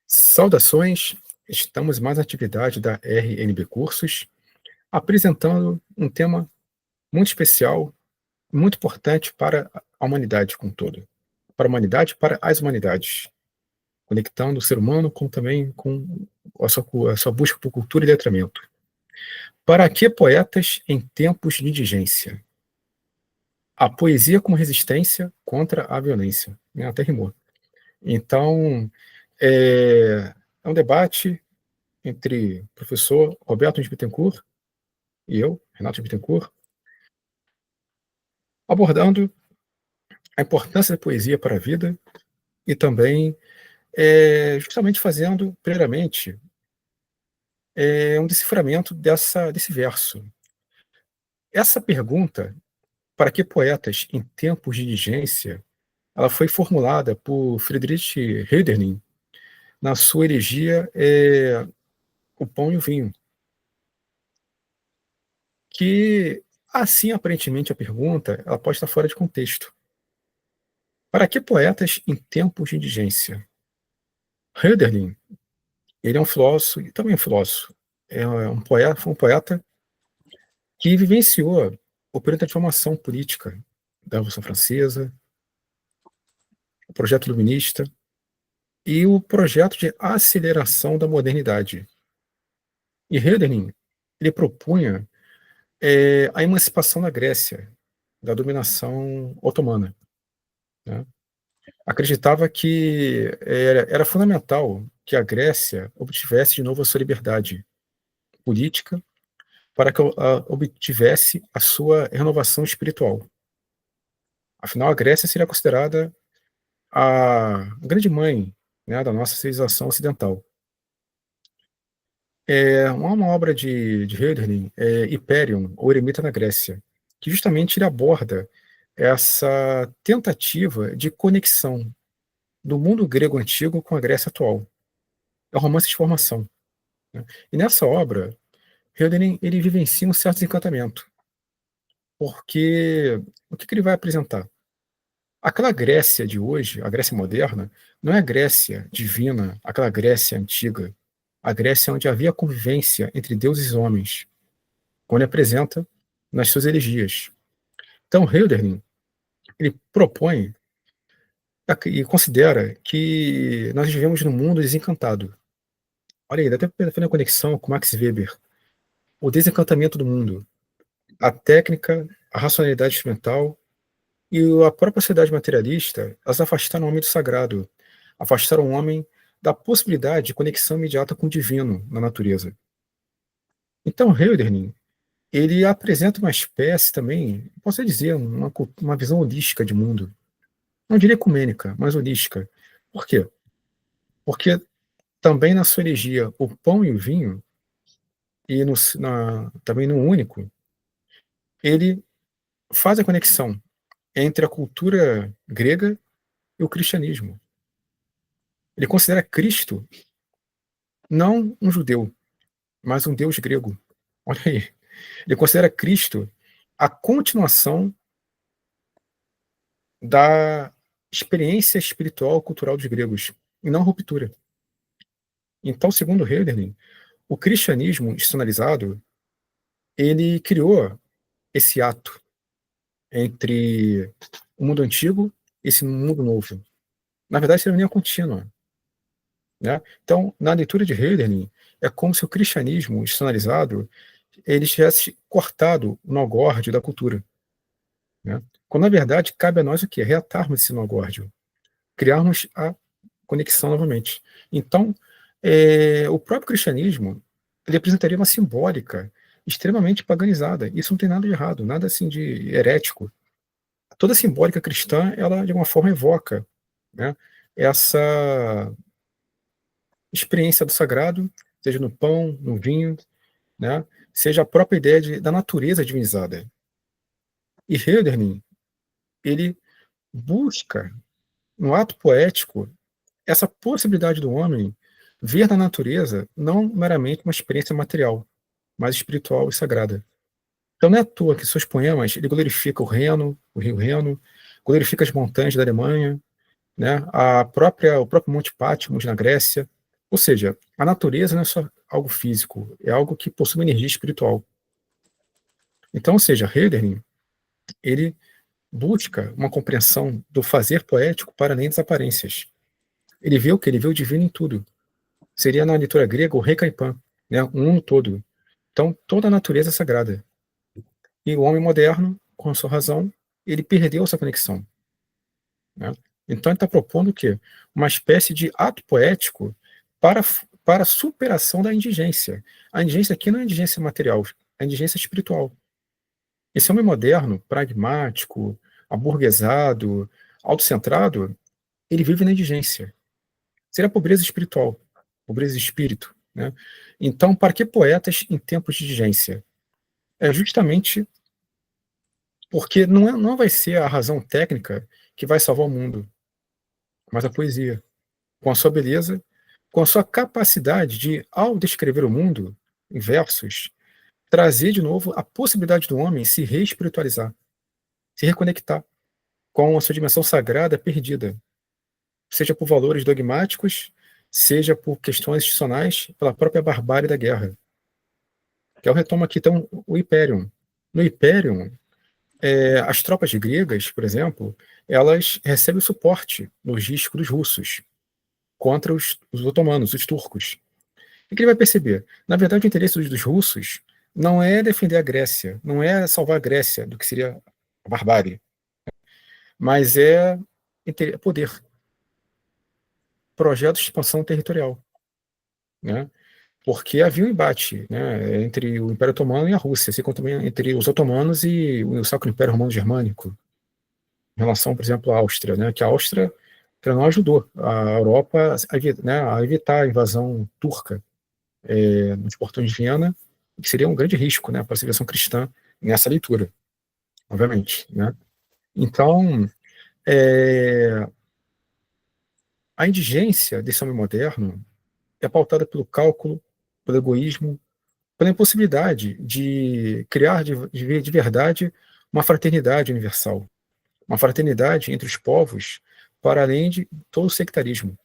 Saudações, estamos em mais uma atividade da RNB Cursos, apresentando um tema muito especial, muito importante para a humanidade como um todo, para a humanidade, para as humanidades, conectando o ser humano também com a sua busca por cultura e letramento. Para que poetas em tempos de indigência? A poesia como resistência contra a violência. Até rimou. Então, é um debate entre o professor Roberto de Bittencourt e eu, Renato de Bittencourt, abordando a importância da poesia para a vida e também justamente fazendo, primeiramente, um deciframento desse verso. Essa pergunta, para que poetas em tempos de indigência, ela foi formulada por Friedrich Hölderlin na sua elegia O Pão e o Vinho, que, assim, aparentemente, a pergunta ela pode estar fora de contexto. Para que poetas em tempos de indigência? Hölderlin, ele é um filósofo, e também é um filósofo, foi um poeta que vivenciou o período da transformação política da Revolução Francesa, o projeto iluminista e o projeto de aceleração da modernidade. E Hölderlin, ele propunha a emancipação da Grécia, da dominação otomana, né? Acreditava que era fundamental que a Grécia obtivesse de novo a sua liberdade política para que obtivesse a sua renovação espiritual. Afinal, a Grécia seria considerada a grande mãe, né, da nossa civilização ocidental. Uma obra de Hölderlin, Hyperion, ou Eremita na Grécia, que justamente ele aborda essa tentativa de conexão do mundo grego antigo com a Grécia atual. É um romance de formação, né? E nessa obra, Hölderlin ele vivencia um certo desencantamento, porque o que ele vai apresentar? Aquela Grécia de hoje, a Grécia moderna, não é a Grécia divina, aquela Grécia antiga, a Grécia onde havia convivência entre deuses e homens, como ele apresenta nas suas elegias. Então, Hölderlin, ele propõe e considera que nós vivemos num mundo desencantado. Olha aí, dá até para fazer uma conexão com Max Weber. O desencantamento do mundo, a técnica, a racionalidade instrumental e a própria sociedade materialista, elas afastaram o homem do sagrado, afastaram o homem da possibilidade de conexão imediata com o divino na natureza. Então, Hölderlin, ele apresenta uma espécie também, posso dizer, uma visão holística de mundo. Não diria ecumênica, mas holística. Por quê? Porque também na sua elegia, o pão e o vinho, e também no único, ele faz a conexão entre a cultura grega e o cristianismo. Ele considera Cristo não um judeu, mas um deus grego. Olha aí. Ele considera Cristo a continuação da experiência espiritual e cultural dos gregos, e não ruptura. Então, segundo Hölderlin, o cristianismo institucionalizado, ele criou esse ato entre o mundo antigo e esse mundo novo. Na verdade, seria uma linha contínua, né? Então, na leitura de Hölderlin, é como se o cristianismo institucionalizado ele tivesse cortado o nó górdio da cultura, né? Quando, na verdade, cabe a nós o quê? Reatarmos esse nó górdio, criarmos a conexão novamente. Então, o próprio cristianismo ele apresentaria uma simbólica extremamente paganizada. Isso não tem nada de errado, nada assim de herético. Toda simbólica cristã, ela de alguma forma evoca, né, essa experiência do sagrado, seja no pão, no vinho, né, seja a própria ideia da natureza divinizada. E Hölderlin, ele busca, no ato poético, essa possibilidade do homem ver na natureza não meramente uma experiência material, mas espiritual e sagrada. Então não é à toa que seus poemas ele glorifica o Reno, o rio Reno, glorifica as montanhas da Alemanha, né? O próprio Monte Patmos na Grécia. Ou seja, a natureza não é só algo físico, é algo que possui uma energia espiritual. Então, ou seja, Hölderlin, ele busca uma compreensão do fazer poético para além das aparências. Ele vê o que? Ele vê o divino em tudo. Seria na literatura grega o Rekaipan, né? Um no todo. Então, toda a natureza é sagrada. E o homem moderno, com a sua razão, ele perdeu essa conexão, né? Então, ele está propondo o quê? Uma espécie de ato poético para, para a superação da indigência. A indigência aqui não é indigência material, é indigência espiritual. Esse homem moderno, pragmático, aburguesado, autocentrado, ele vive na indigência. Seria a pobreza espiritual, pobreza de espírito, né? Então, para que poetas em tempos de indigência? É justamente porque não vai ser a razão técnica que vai salvar o mundo, mas a poesia, com a sua beleza, com a sua capacidade de, ao descrever o mundo em versos, trazer de novo a possibilidade do homem se reespiritualizar, se reconectar com a sua dimensão sagrada perdida, seja por valores dogmáticos, seja por questões institucionais, pela própria barbárie da guerra. Que eu retomo aqui, então, o Hyperion. No Hyperion, as tropas gregas, por exemplo, elas recebem suporte logístico dos russos contra os otomanos, os turcos. O que ele vai perceber? Na verdade, o interesse dos russos não é defender a Grécia, não é salvar a Grécia do que seria a barbárie, mas é poder, projeto de expansão territorial, né? Porque havia um embate, né, entre o Império Otomano e a Rússia, assim como também entre os otomanos e o Sacro Império Romano Germânico, em relação, por exemplo, à Áustria, né, que a Áustria não ajudou a Europa né, a evitar a invasão turca nos portões de Viena, que seria um grande risco, né, para a civilização cristã nessa leitura, obviamente, né? Então, é, a indigência desse homem moderno é pautada pelo cálculo, pelo egoísmo, pela impossibilidade de criar de verdade uma fraternidade universal, uma fraternidade entre os povos, para além de todo o sectarismo.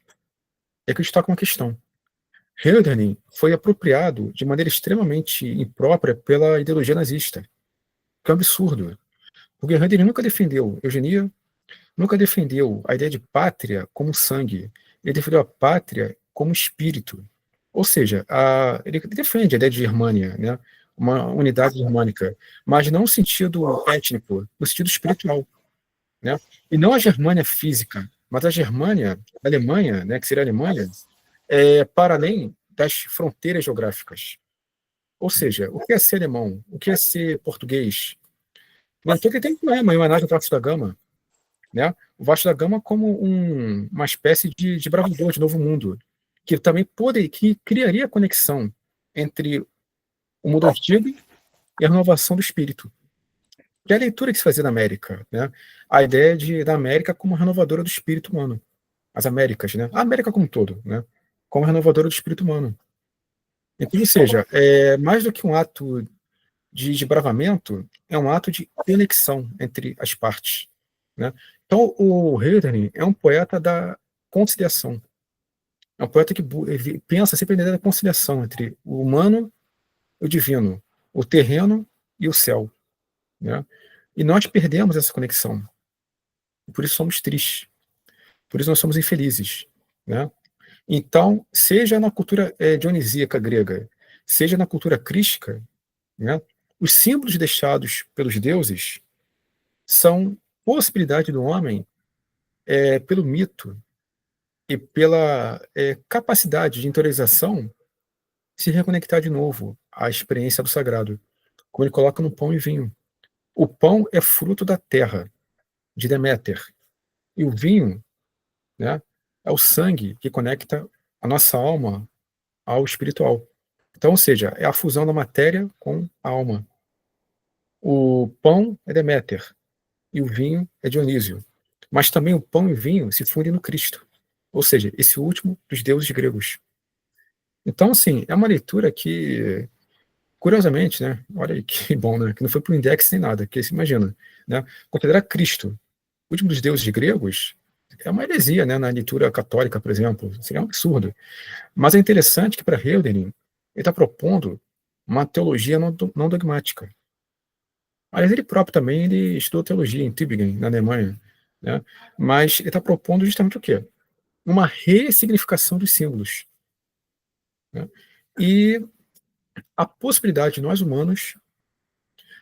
É que eu destaco uma questão. Hölderlin foi apropriado de maneira extremamente imprópria pela ideologia nazista, que é um absurdo. Porque Hölderlin nunca defendeu eugenia, nunca defendeu a ideia de pátria como sangue. Ele defendeu a pátria como espírito. Ou seja, ele defende a ideia de Germânia, né? Uma unidade germânica, mas não no sentido étnico, no sentido espiritual, né? E não a Germânia física, mas a Germânia, a Alemanha, né, que seria a Alemanha, para além das fronteiras geográficas. Ou seja, o que é ser alemão? O que é ser português? Então, que tem uma homenagem ao Vasco da Gama, né? O Vasco da Gama como uma espécie de bravador de novo mundo, que também que criaria conexão entre o mundo antigo e a renovação do espírito. Que é a leitura que se fazia da América, né? A ideia da América como renovadora do espírito humano. As Américas, né? A América como um todo, né? Como renovadora do espírito humano. Então, ou seja, mais do que um ato de desbravamento, é um ato de conexão entre as partes, né? Então, o Hölderlin é um poeta da conciliação. É um poeta que pensa sempre na ideia da conciliação entre o humano e o divino, o terreno e o céu, né? E nós perdemos essa conexão. Por isso somos tristes. Por isso nós somos infelizes, né? Então, seja na cultura dionisíaca grega, seja na cultura crística, né? Os símbolos deixados pelos deuses são possibilidade do homem, pelo mito e pela capacidade de interiorização, se reconectar de novo à experiência do sagrado, como ele coloca no pão e vinho. O pão é fruto da terra, de Deméter, e o vinho, né, é o sangue que conecta a nossa alma ao espiritual. Então, ou seja, é a fusão da matéria com a alma. O pão é Deméter e o vinho é Dionísio. Mas também o pão e o vinho se fundem no Cristo, ou seja, esse último dos deuses gregos. Então, assim, é uma leitura que, curiosamente, né, olha aí que bom, né, que não foi para o index nem nada, que você imagina, né, considerar Cristo, o último dos deuses gregos, é uma heresia, né, na leitura católica, por exemplo, seria um absurdo. Mas é interessante que para Hölderlin, ele está propondo uma teologia não dogmática. Aliás, ele próprio também ele estudou teologia em Tübingen, na Alemanha, né? Mas ele está propondo justamente o quê? Uma ressignificação dos símbolos, né? E a possibilidade de nós humanos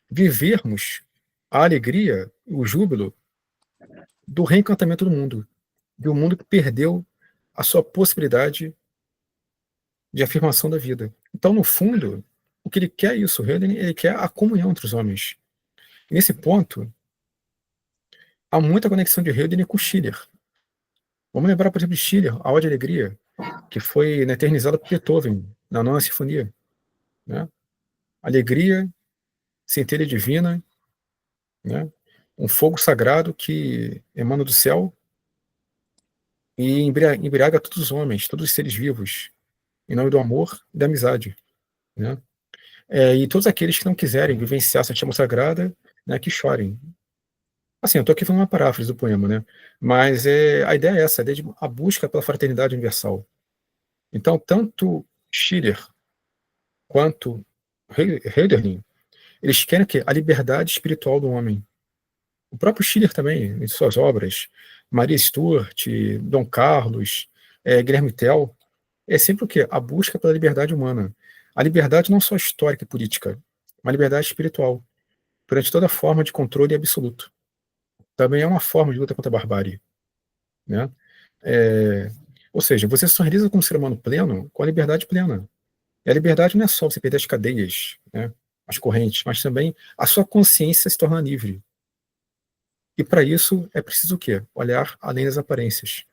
vivermos a alegria, o júbilo do reencantamento do mundo, de um mundo que perdeu a sua possibilidade de afirmação da vida. Então, no fundo, o que ele quer é isso, ele quer a comunhão entre os homens. E nesse ponto, há muita conexão de Hölderlin com Schiller. Vamos lembrar, por exemplo, de Schiller, a Ode à Alegria, que foi, né, eternizada por Beethoven, na Nona Sinfonia, né? Alegria, centelha divina, né? Um fogo sagrado que emana do céu e embriaga todos os homens, todos os seres vivos, em nome do amor e da amizade, né? E todos aqueles que não quiserem vivenciar essa chama sagrada, né, que chorem. Assim, eu estou aqui falando uma paráfrase do poema, né? Mas a ideia é essa, a busca pela fraternidade universal. Então, tanto Schiller quanto Hölderlin, eles querem o quê? A liberdade espiritual do homem. O próprio Schiller também, em suas obras, Maria Stuart, Dom Carlos, Guilherme Tell, é sempre o quê? A busca pela liberdade humana. A liberdade não só histórica e política, uma liberdade espiritual, perante toda forma de controle absoluto. Também é uma forma de luta contra a barbárie, né? É, ou seja, você só realiza como ser humano pleno com a liberdade plena. E a liberdade não é só você perder as cadeias, né, as correntes, mas também a sua consciência se tornar livre. E para isso é preciso o quê? Olhar além das aparências.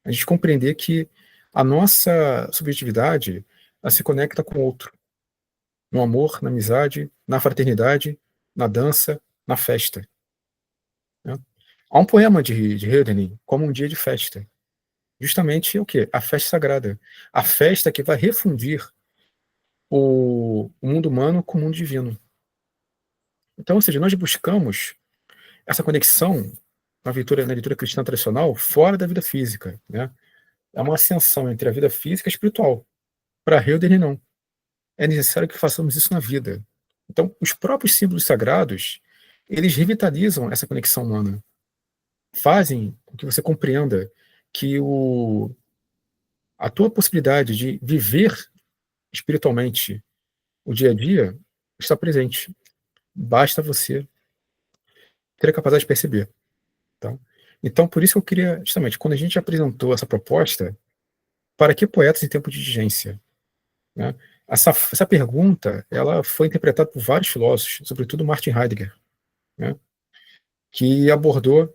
A gente compreender que a nossa subjetividade ela se conecta com o outro, no amor, na amizade, na fraternidade, na dança, na festa, né? Há um poema de Hölderlin como um dia de festa. Justamente o quê? A festa sagrada. A festa que vai refundir o mundo humano com o mundo divino. Então, ou seja, nós buscamos essa conexão na leitura cristã tradicional fora da vida física, né? É uma ascensão entre a vida física e a espiritual. Para Hölderlin, não. É necessário que façamos isso na vida. Então, os próprios símbolos sagrados, eles revitalizam essa conexão humana. Fazem com que você compreenda que a tua possibilidade de viver espiritualmente o dia a dia está presente. Basta você ter a capacidade de perceber. Tá? Então, por isso eu queria, justamente, quando a gente apresentou essa proposta, para que poetas em tempo de digência? Né? Essa pergunta ela foi interpretada por vários filósofos, sobretudo Martin Heidegger, né? Que abordou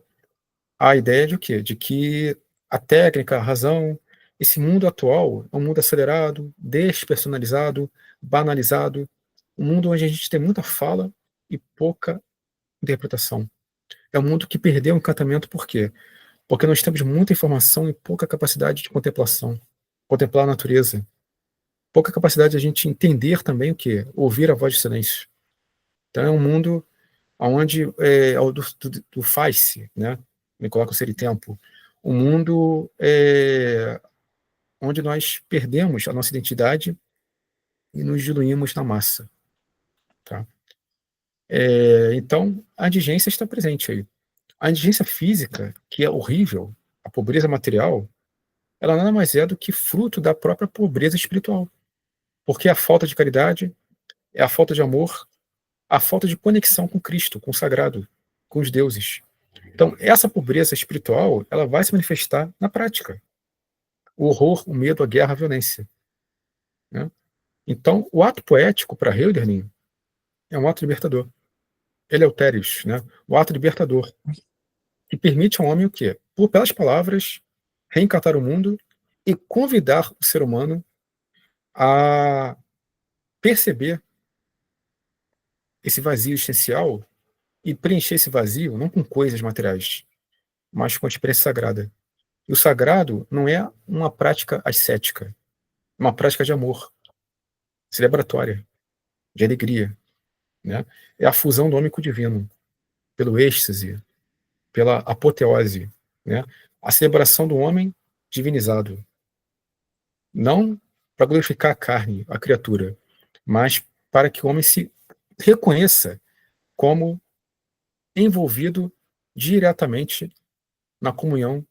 a ideia de o quê? De que a técnica, a razão, esse mundo atual é um mundo acelerado, despersonalizado, banalizado, um mundo onde a gente tem muita fala e pouca interpretação. É um mundo que perdeu o encantamento por quê? Porque nós temos muita informação e pouca capacidade de contemplação, contemplar a natureza, pouca capacidade de a gente entender também o que ouvir a voz de silêncio. Então é um mundo onde do faz-se, né? Me coloca o ser e tempo, um mundo onde nós perdemos a nossa identidade e nos diluímos na massa, tá? Então a indigência está presente aí. A indigência física, que é horrível, a pobreza material, ela nada mais é do que fruto da própria pobreza espiritual. Porque a falta de caridade é a falta de amor, a falta de conexão com Cristo, com o sagrado, com os deuses. Então, essa pobreza espiritual, ela vai se manifestar na prática. O horror, o medo, a guerra, a violência, né? Então, o ato poético para Hölderlin é um ato libertador. Eleutherios, né? O ato libertador, que permite ao homem o quê? Pelas palavras, reencantar o mundo e convidar o ser humano a perceber esse vazio existencial e preencher esse vazio não com coisas materiais, mas com a experiência sagrada. E o sagrado não é uma prática ascética, é uma prática de amor, celebratória, de alegria, né? É a fusão do homem com o divino, pelo êxtase, pela apoteose, né? a celebração do homem divinizado, não para glorificar a carne, a criatura, mas para que o homem se reconheça como envolvido diretamente na comunhão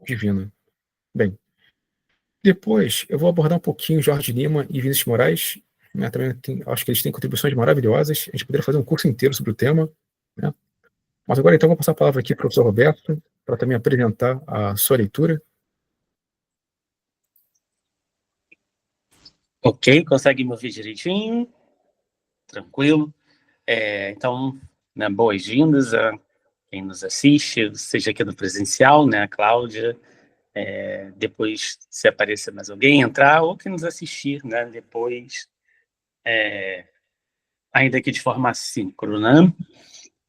divina. Bem, depois eu vou abordar um pouquinho Jorge Lima e Vinícius Moraes, né, também acho que eles têm contribuições maravilhosas, a gente poderia fazer um curso inteiro sobre o tema, né? Mas agora então vou passar a palavra aqui para o professor Roberto, para também apresentar a sua leitura. Ok, consegue me ouvir direitinho? Tranquilo? Então, né, boas-vindas a quem nos assiste, seja aqui no presencial, né, a Cláudia, depois, se aparecer mais alguém, entrar, ou quem nos assistir, né, depois, ainda que de forma assíncrona.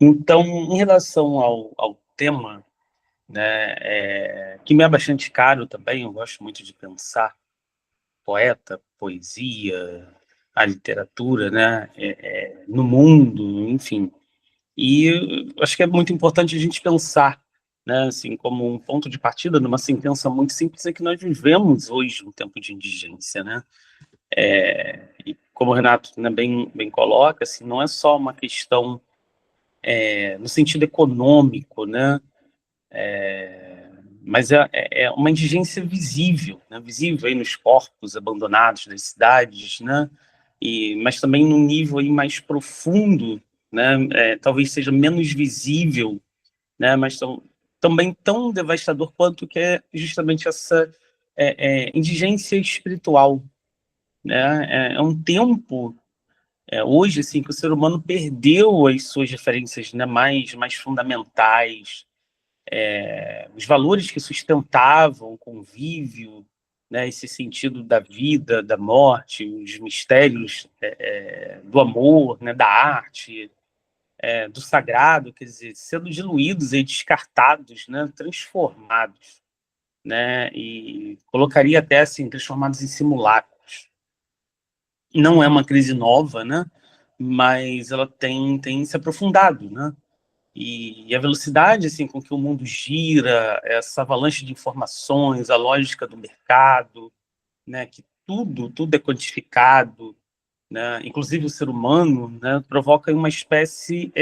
Então, em relação ao tema, né, que me é bastante caro também, eu gosto muito de pensar poeta, poesia, a literatura, né, no mundo, enfim. E acho que é muito importante a gente pensar, né, assim, como um ponto de partida, numa sentença muito simples, é que nós vivemos hoje um tempo de indigência, né? E como o Renato, né, bem coloca, assim, não é só uma questão no sentido econômico, né? Mas é uma indigência visível, né? Visível aí nos corpos abandonados das cidades, né? Mas também num nível aí mais profundo, né? Talvez seja menos visível, né? Mas também tão devastador quanto que é justamente essa indigência espiritual, né? É um tempo hoje assim que o ser humano perdeu as suas referências, né? Mais fundamentais, os valores que sustentavam o convívio, né, esse sentido da vida, da morte, os mistérios do amor, né, da arte, do sagrado, quer dizer, sendo diluídos e descartados, né, transformados, né, e colocaria até assim, transformados em simulacros. Não é uma crise nova, né, mas ela tem se aprofundado, né, e a velocidade assim, com que o mundo gira, essa avalanche de informações, a lógica do mercado, né, que tudo é quantificado, né, inclusive o ser humano, né, provoca uma espécie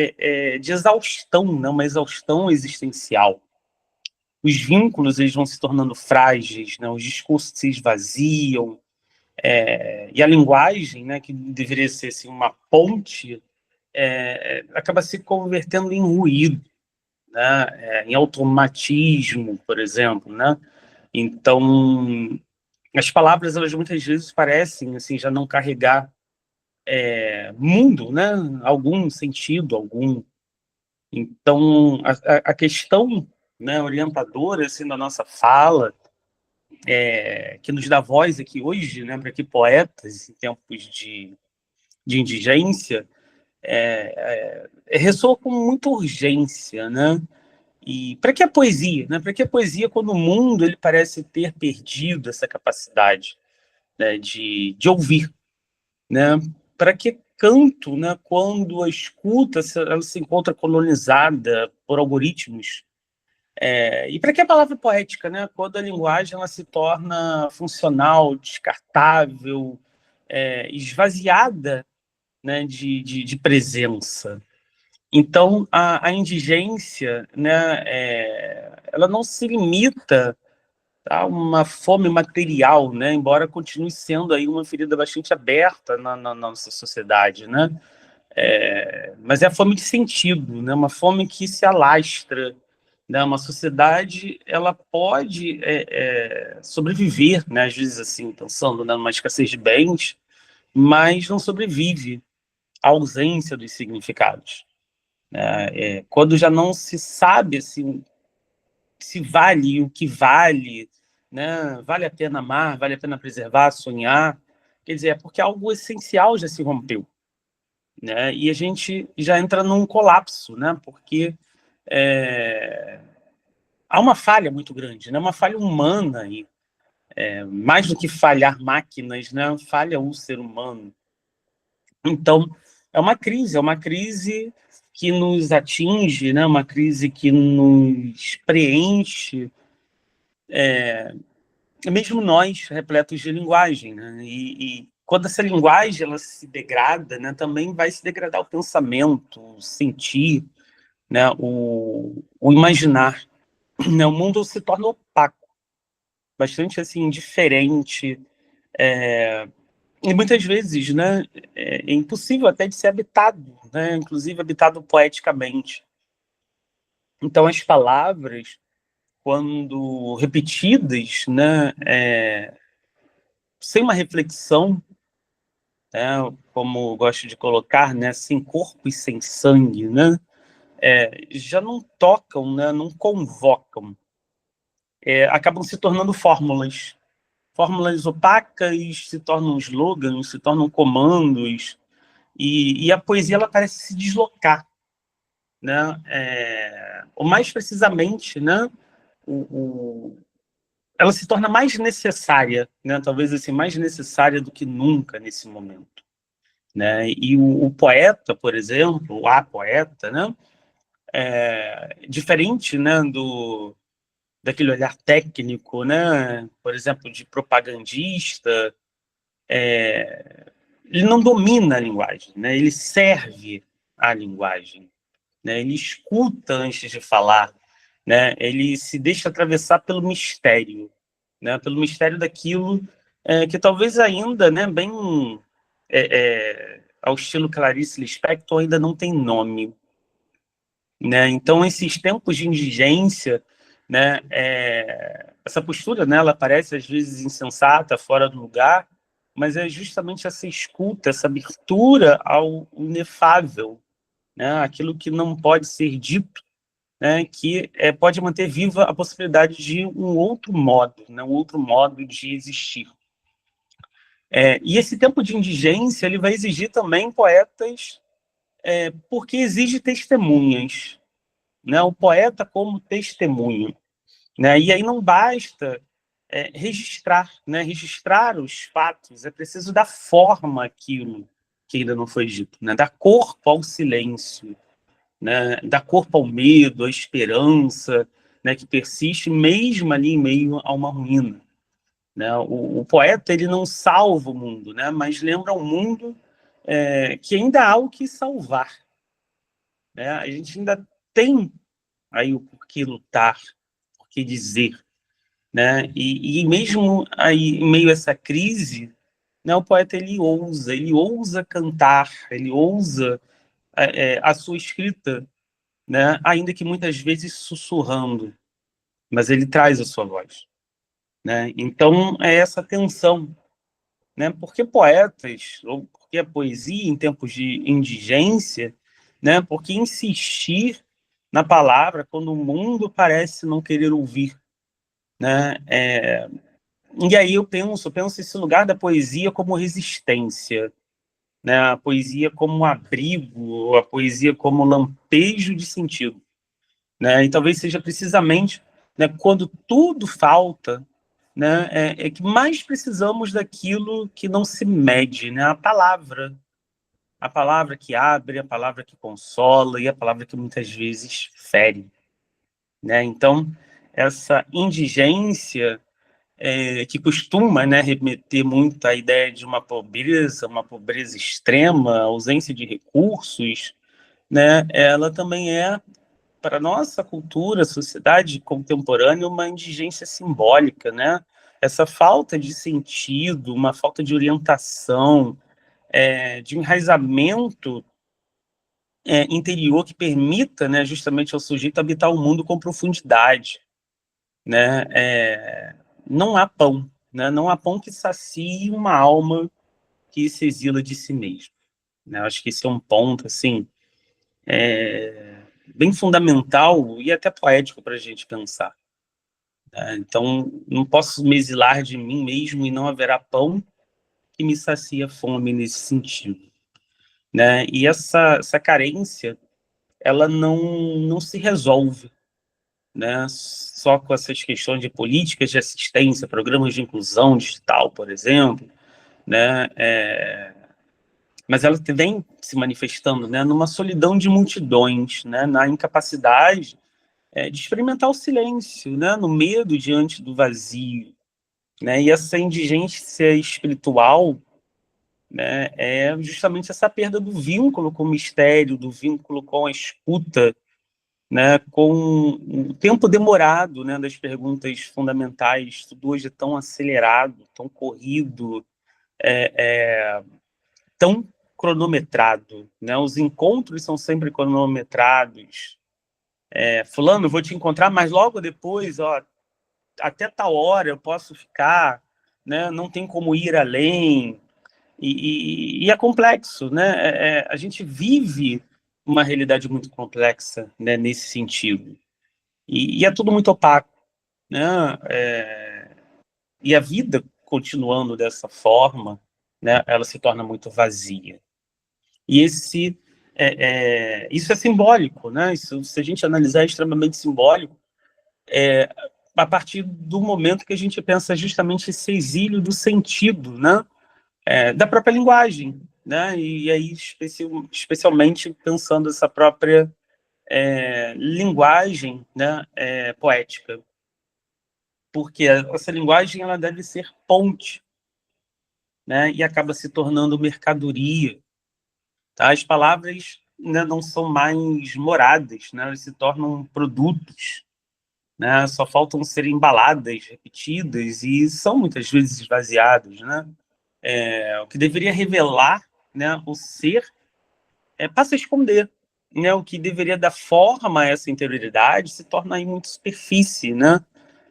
de exaustão, né, uma exaustão existencial. Os vínculos eles vão se tornando frágeis, né, os discursos se esvaziam, e a linguagem, né, que deveria ser assim, uma ponte, acaba se convertendo em ruído, né, em automatismo, por exemplo, né? Então, as palavras, elas muitas vezes parecem assim já não carregar mundo, né? Algum sentido, algum. Então, a questão, né, orientadora assim, da nossa fala, que nos dá voz aqui hoje, né, para que poetas em tempos de indigência, ressoa com muita urgência, né? E para que a poesia, né? Para que a poesia quando o mundo ele parece ter perdido essa capacidade, né, de ouvir, né? Para que canto, né? Quando a escuta ela se encontra colonizada por algoritmos. E para que a palavra poética, né? Quando a linguagem ela se torna funcional, descartável, esvaziada, né? De presença. Então, a indigência, né, ela não se limita a uma fome material, né, embora continue sendo aí uma ferida bastante aberta na nossa sociedade, né, mas é a fome de sentido, né, uma fome que se alastra, né, uma sociedade, ela pode sobreviver, né, às vezes assim, pensando, né, numa escassez de bens, mas não sobrevive à ausência dos significados. Quando já não se sabe assim, se vale o que vale, né? Vale a pena amar, vale a pena preservar, sonhar, quer dizer, é porque algo essencial já se rompeu, né? E a gente já entra num colapso, né? Porque há uma falha muito grande, né? Uma falha humana e mais do que falhar máquinas, né? Falha o ser humano. Então, é uma crise que nos atinge, né? Uma crise que nos preenche, mesmo nós, repletos de linguagem, né? E quando essa linguagem ela se degrada, né, também vai se degradar o pensamento, o sentir, né, o imaginar. Né? O mundo se torna opaco, bastante assim, diferente, e muitas vezes, né, é impossível até de ser habitado, né, inclusive habitado poeticamente. Então, as palavras, quando repetidas, né, sem uma reflexão, né, como eu gosto de colocar, né, sem corpo e sem sangue, né, já não tocam, né, não convocam, acabam se tornando fórmulas. Fórmulas opacas se tornam slogans, se tornam comandos, e a poesia ela parece se deslocar, né? Ou mais precisamente, né? Ela se torna mais necessária, né? Talvez assim, mais necessária do que nunca nesse momento, né? E o poeta, por exemplo, a poeta, né? Diferente, né? Daquele olhar técnico, né? Por exemplo, de propagandista, ele não domina a linguagem, né? Ele serve a linguagem, né? Ele escuta antes de falar, né? Ele se deixa atravessar pelo mistério, né? Pelo mistério daquilo que talvez ainda, né? Bem ao estilo Clarice Lispector ainda não tem nome, né? Então esses tempos de indigência, né? Essa postura, né? Ela parece às vezes insensata, fora do lugar, mas é justamente essa escuta, essa abertura ao inefável, né? Aquilo que não pode ser dito, né? Que pode manter viva a possibilidade de um outro modo, né? Um outro modo de existir. E esse tempo de indigência ele vai exigir também poetas, porque exige testemunhas, né? O poeta como testemunho, né? E aí não basta registrar, né? Registrar os fatos, é preciso dar forma àquilo que ainda não foi dito, né? Dar corpo ao silêncio, né? Dar corpo ao medo, à esperança, né? Que persiste mesmo ali em meio a uma ruína, né? O poeta ele não salva o mundo, né? Mas lembra o mundo que ainda há o que salvar, né? A gente ainda tem aí o porquê lutar, porquê dizer, né? E mesmo aí em meio a essa crise, né, o poeta ele ousa cantar, ele ousa a sua escrita, né? Ainda que muitas vezes sussurrando, mas ele traz a sua voz, né? Então é essa tensão, né? Porque poetas ou porque a poesia em tempos de indigência, né? Porque insistir na palavra quando o mundo parece não querer ouvir, né? E aí eu penso esse lugar da poesia como resistência, né? A poesia como abrigo, a poesia como lampejo de sentido, né? E talvez seja precisamente, né, quando tudo falta, né, que mais precisamos daquilo que não se mede, né? A palavra que abre, a palavra que consola e a palavra que muitas vezes fere, né? Então essa indigência que costuma, né, remeter muito à ideia de uma pobreza extrema, ausência de recursos, né, ela também para a nossa cultura, sociedade contemporânea, uma indigência simbólica, né? Essa falta de sentido, uma falta de orientação, de enraizamento interior que permita, né, justamente ao sujeito habitar o mundo com profundidade, né? Não há pão, né? Não há pão que sacie uma alma que se exila de si mesmo, né? Acho que esse é um ponto assim bem fundamental e até poético para a gente pensar, né? Então, não posso me exilar de mim mesmo e não haverá pão que me sacia a fome nesse sentido, né? E essa carência, ela não se resolve, né? Só com essas questões de políticas de assistência, programas de inclusão digital, por exemplo, né? Mas ela vem se manifestando, né, numa solidão de multidões, né, na incapacidade de experimentar o silêncio, né, no medo diante do vazio, né, e essa indigência espiritual, né, é justamente essa perda do vínculo com o mistério, do vínculo com a escuta, né, com o tempo demorado, né, das perguntas fundamentais. Tudo hoje é tão acelerado, tão corrido, tão cronometrado, né? Os encontros são sempre cronometrados. Fulano, eu vou te encontrar, mas logo depois, ó, até tal hora eu posso ficar, né? Não tem como ir além. E é complexo, né? A gente vive uma realidade muito complexa, né, nesse sentido. E é tudo muito opaco, né? E a vida continuando dessa forma, né, ela se torna muito vazia. E isso é simbólico, né? Isso, se a gente analisar, é extremamente simbólico, a partir do momento que a gente pensa justamente esse exílio do sentido, né? Da própria linguagem, né? E aí, especialmente pensando essa própria linguagem, né? Poética, porque essa linguagem ela deve ser ponte, né? E acaba se tornando mercadoria. Tá? As palavras, né, não são mais moradas, né? Elas se tornam produtos, né? Só faltam ser embaladas, repetidas e são muitas vezes esvaziadas, né? O que deveria revelar, né, o ser passa a esconder, né? O que deveria dar forma a essa interioridade se torna aí muito superfície, né?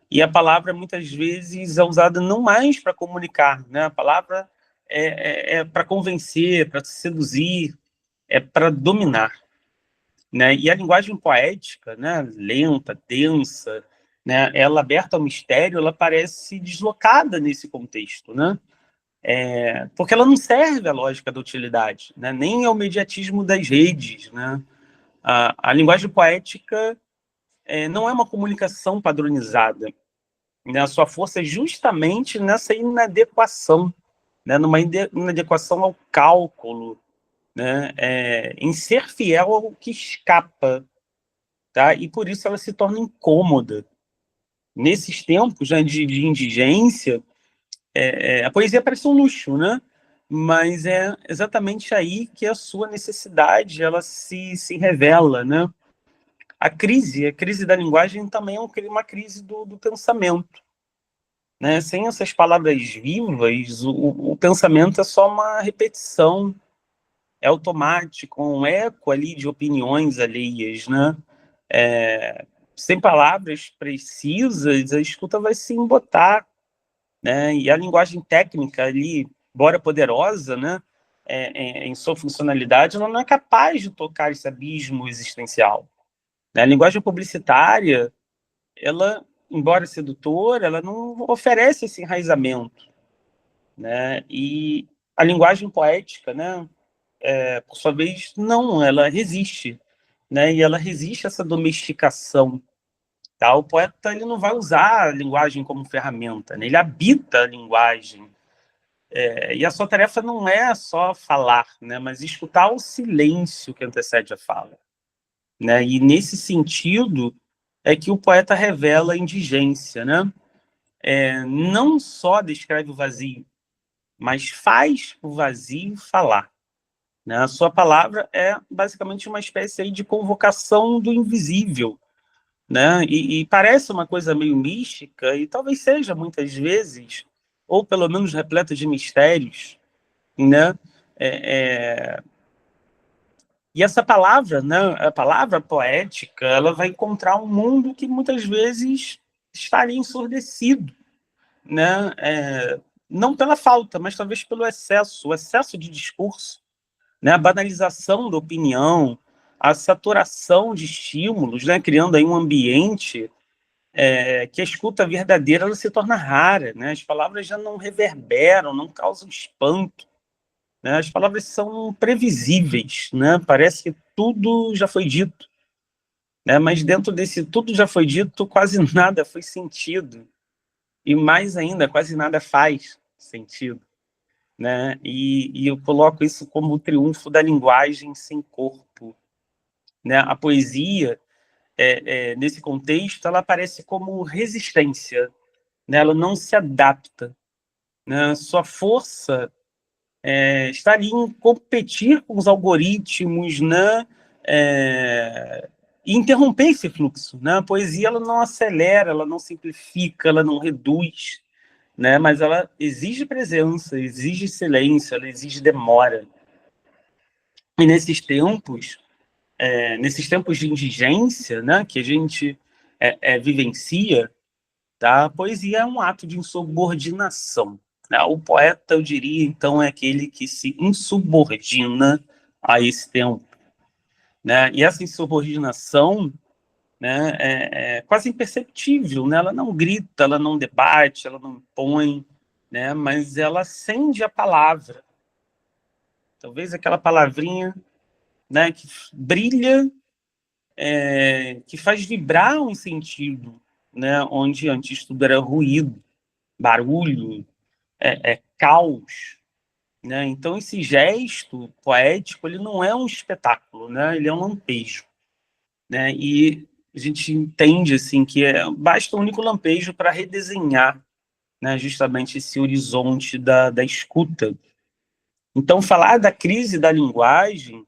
E a palavra muitas vezes é usada não mais para comunicar, né? A palavra é para convencer, para seduzir, é para dominar, né? E a linguagem poética, né, lenta, densa, né, ela aberta ao mistério, ela parece deslocada nesse contexto, né? Porque ela não serve à lógica da utilidade, né? Nem ao mediatismo das redes, né? A linguagem poética não é uma comunicação padronizada, né? A sua força é justamente nessa inadequação, né? Numa inadequação ao cálculo, né? Em ser fiel ao que escapa, tá? E por isso ela se torna incômoda. Nesses tempos, né, de indigência, a poesia parece um luxo, né? Mas é exatamente aí que a sua necessidade ela se revela, né? A crise da linguagem também é uma crise do pensamento, né? Sem essas palavras vivas, o pensamento é só uma repetição, é automático, um eco ali de opiniões alheias, né? Sem palavras precisas, a escuta vai se embotar, né? E a linguagem técnica ali, embora poderosa, né, em sua funcionalidade, ela não é capaz de tocar esse abismo existencial, né? A linguagem publicitária, ela, embora sedutora, ela não oferece esse enraizamento, né? E a linguagem poética, né, por sua vez, não, ela resiste, né? E ela resiste a essa domesticação. Tá? O poeta ele não vai usar a linguagem como ferramenta, né? Ele habita a linguagem. E a sua tarefa não é só falar, né? Mas escutar o silêncio que antecede a fala, né? E nesse sentido é que o poeta revela a indigência, né? Não só descreve o vazio, mas faz o vazio falar, né? A sua palavra é basicamente uma espécie aí de convocação do invisível, né? E parece uma coisa meio mística, e talvez seja muitas vezes, ou pelo menos repleta de mistérios, né? É, é... E essa palavra, né? A palavra poética, ela vai encontrar um mundo que muitas vezes estaria ensurdecido, né? Não pela falta, mas talvez pelo excesso, o excesso de discurso, né? A banalização da opinião, a saturação de estímulos, né? Criando aí um ambiente que a escuta verdadeira ela se torna rara, né? As palavras já não reverberam, não causam espanto, né? As palavras são previsíveis, né? Parece que tudo já foi dito, né? Mas dentro desse tudo já foi dito, quase nada foi sentido. E mais ainda, quase nada faz sentido, né? E eu coloco isso como o triunfo da linguagem sem corpo, né? A poesia nesse contexto, ela aparece como resistência, né? Ela não se adapta, né? Sua força está ali em competir com os algoritmos, né? E interromper esse fluxo, né? A poesia ela não acelera, ela não simplifica, ela não reduz, né? Mas ela exige presença, exige silêncio, ela exige demora. E nesses tempos de indigência, né, que a gente vivencia, tá? A poesia é um ato de insubordinação, né? O poeta, eu diria, então, é aquele que se insubordina a esse tempo, né? E essa insubordinação, né, é quase imperceptível, né? Ela não grita, ela não debate, ela não impõe, né? Mas ela acende a palavra, talvez aquela palavrinha, né, que brilha, que faz vibrar um sentido, né? Onde antes tudo era ruído, barulho, caos, né? Então esse gesto poético ele não é um espetáculo, né? Ele é um lampejo, né? E a gente entende assim que basta um único lampejo para redesenhar, né, justamente esse horizonte da escuta. Então falar da crise da linguagem,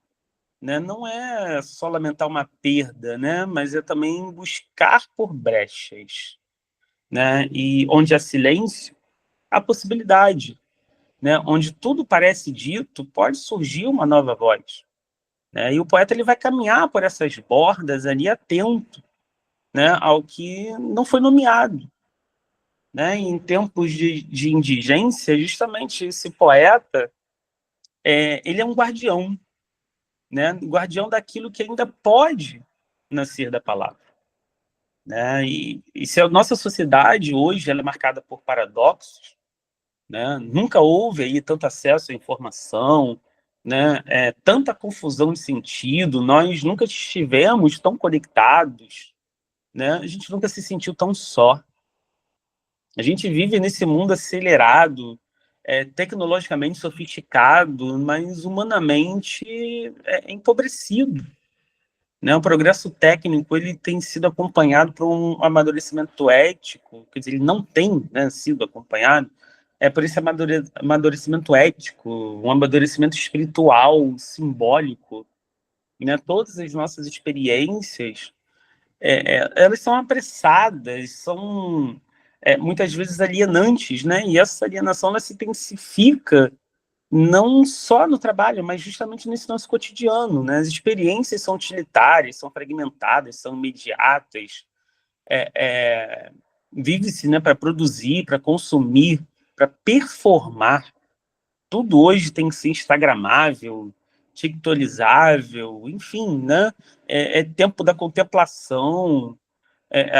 né, não é só lamentar uma perda, né, mas é também buscar por brechas, né? E onde há silêncio, há possibilidade, né? Onde tudo parece dito, pode surgir uma nova voz, né? E o poeta ele vai caminhar por essas bordas ali atento, né, ao que não foi nomeado, né? Em tempos de indigência, justamente esse poeta ele é um guardião, né? Guardião daquilo que ainda pode nascer da palavra, né? E se a nossa sociedade hoje ela é marcada por paradoxos, né? Nunca houve aí tanto acesso à informação, né? Tanta confusão de sentido, nós nunca estivemos tão conectados, né? A gente nunca se sentiu tão só. A gente vive nesse mundo acelerado, tecnologicamente sofisticado, mas humanamente empobrecido, né? O progresso técnico ele tem sido acompanhado por um amadurecimento ético, quer dizer, ele não tem, né, sido acompanhado, por esse amadurecimento ético, um amadurecimento espiritual, simbólico, né? Todas as nossas experiências, elas são apressadas, são muitas vezes alienantes, né? E essa alienação ela se intensifica não só no trabalho, mas justamente nesse nosso cotidiano, né? As experiências são utilitárias, são fragmentadas, são imediatas. Vive-se, né, para produzir, para consumir, para performar. Tudo hoje tem que ser instagramável, tiktolizável, enfim, né? Tempo da contemplação,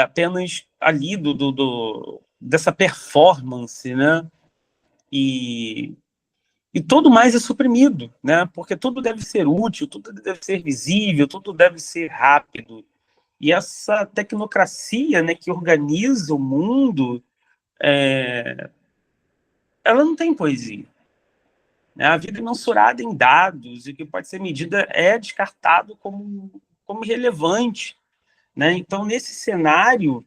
apenas ali dessa performance, né? E tudo mais é suprimido, né? Porque tudo deve ser útil, tudo deve ser visível, tudo deve ser rápido. E essa tecnocracia, né, que organiza o mundo, ela não tem poesia, né? A vida é mensurada em dados e o que pode ser medida é descartado como irrelevante, né? Então, nesse cenário,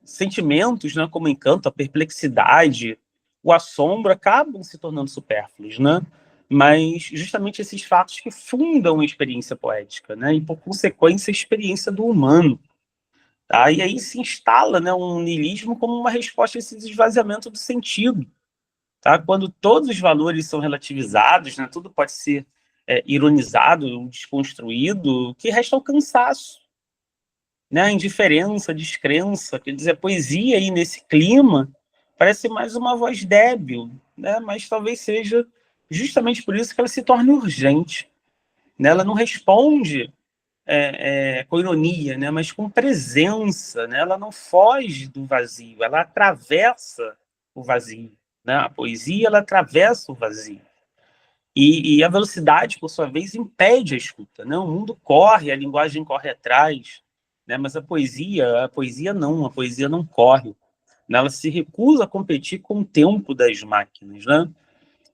sentimentos, né, como o encanto, a perplexidade, o assombro acabam se tornando supérfluos, né? Mas justamente esses fatos que fundam a experiência poética, né? E por consequência a experiência do humano, tá? E aí se instala, né, um niilismo como uma resposta a esse esvaziamento do sentido, tá? Quando todos os valores são relativizados, né? Tudo pode ser ironizado, desconstruído, o que resta é o cansaço, né, a indiferença, a descrença, quer dizer, a poesia aí nesse clima parece mais uma voz débil, né, mas talvez seja justamente por isso que ela se torna urgente, né, ela não responde com ironia, né, mas com presença, né, ela não foge do vazio, ela atravessa o vazio, né, a poesia ela atravessa o vazio. E a velocidade, por sua vez, impede a escuta, né? O mundo corre, a linguagem corre atrás, né? Mas a poesia não, a poesia não corre, né? Ela se recusa a competir com o tempo das máquinas, né?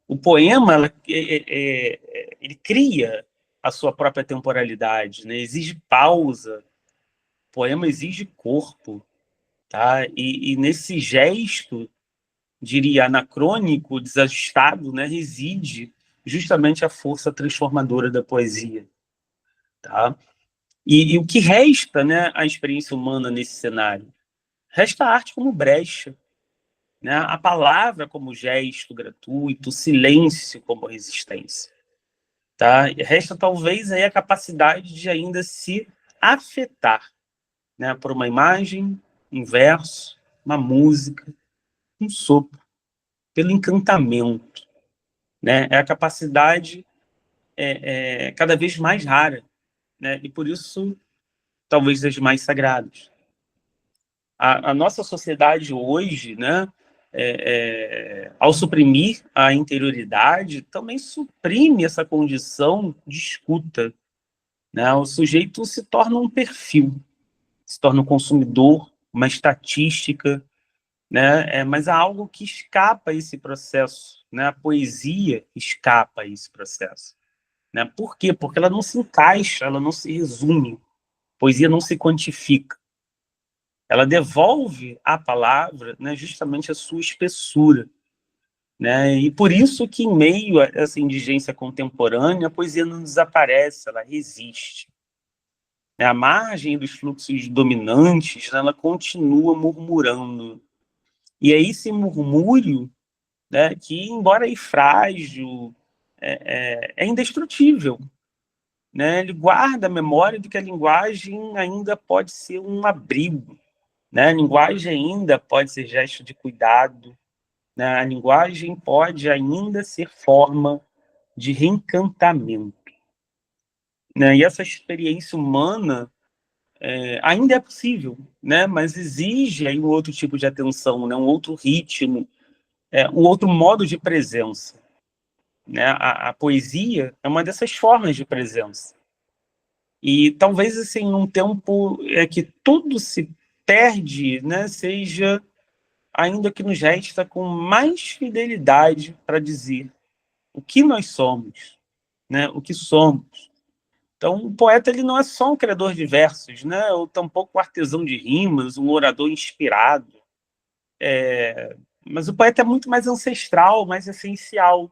O poema, ele cria a sua própria temporalidade, né? Exige pausa, o poema exige corpo, tá? E nesse gesto, diria, anacrônico, desajustado, né, reside justamente a força transformadora da poesia, tá? E o que resta, né, a experiência humana nesse cenário? Resta a arte como brecha, né? A palavra como gesto gratuito, o silêncio como resistência. Tá? E resta talvez aí a capacidade de ainda se afetar, né, por uma imagem, um verso, uma música, um sopro, pelo encantamento. Né? É a capacidade cada vez mais rara, né? E por isso talvez das mais sagradas. A nossa sociedade hoje, né, ao suprimir a interioridade, também suprime essa condição de escuta, né? O sujeito se torna um perfil, se torna um consumidor, uma estatística, né? Mas há algo que escapa a esse processo, né? A poesia escapa a esse processo, né? Por quê? Porque ela não se encaixa, ela não se resume, a poesia não se quantifica. Ela devolve à palavra, né, justamente a sua espessura, né? E por isso que, em meio a essa indigência contemporânea, a poesia não desaparece, ela resiste. À margem dos fluxos dominantes, ela continua murmurando. E é esse murmúrio, né, que, embora frágil, é indestrutível. Né? Ele guarda a memória de que a linguagem ainda pode ser um abrigo. Né? A linguagem ainda pode ser gesto de cuidado, né? A linguagem pode ainda ser forma de reencantamento. Né? E essa experiência humana ainda é possível, né? Mas exige aí um outro tipo de atenção, né? Um outro ritmo, um outro modo de presença. Né? A poesia é uma dessas formas de presença. E talvez, assim, num tempo que tudo se perde, né, seja ainda que nos resta com mais fidelidade para dizer o que nós somos, né, o que somos. Então, o poeta ele não é só um criador de versos, né, ou tampouco um artesão de rimas, um orador inspirado. Mas o poeta é muito mais ancestral, mais essencial.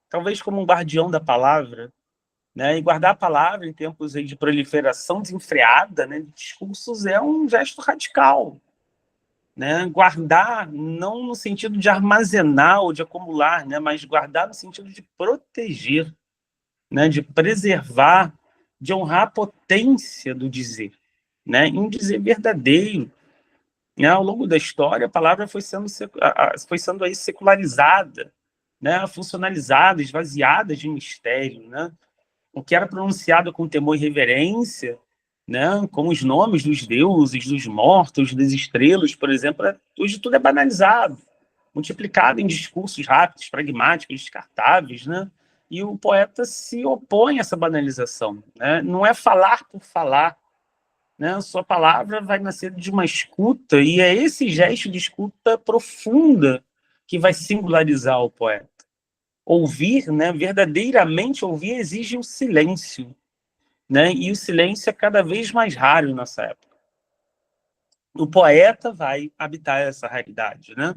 Talvez como um guardião da palavra, né? E guardar a palavra em tempos aí de proliferação desenfreada, né, de discursos é um gesto radical. Né? Guardar não no sentido de armazenar ou de acumular, né, mas guardar no sentido de proteger, né, de preservar, de honrar a potência do dizer, né, em um dizer verdadeiro. Né? Ao longo da história, a palavra foi sendo aí secularizada, né, funcionalizada, esvaziada de mistério. Né? O que era pronunciado com temor e reverência, né, com os nomes dos deuses, dos mortos, das estrelas, por exemplo, hoje tudo é banalizado, multiplicado em discursos rápidos, pragmáticos, descartáveis, né? E o poeta se opõe a essa banalização, né? Não é falar por falar, né? Sua palavra vai nascer de uma escuta, e é esse gesto de escuta profunda que vai singularizar o poeta. Ouvir, né, verdadeiramente ouvir, exige o silêncio, né? E o silêncio é cada vez mais raro nessa época. O poeta vai habitar essa realidade, né?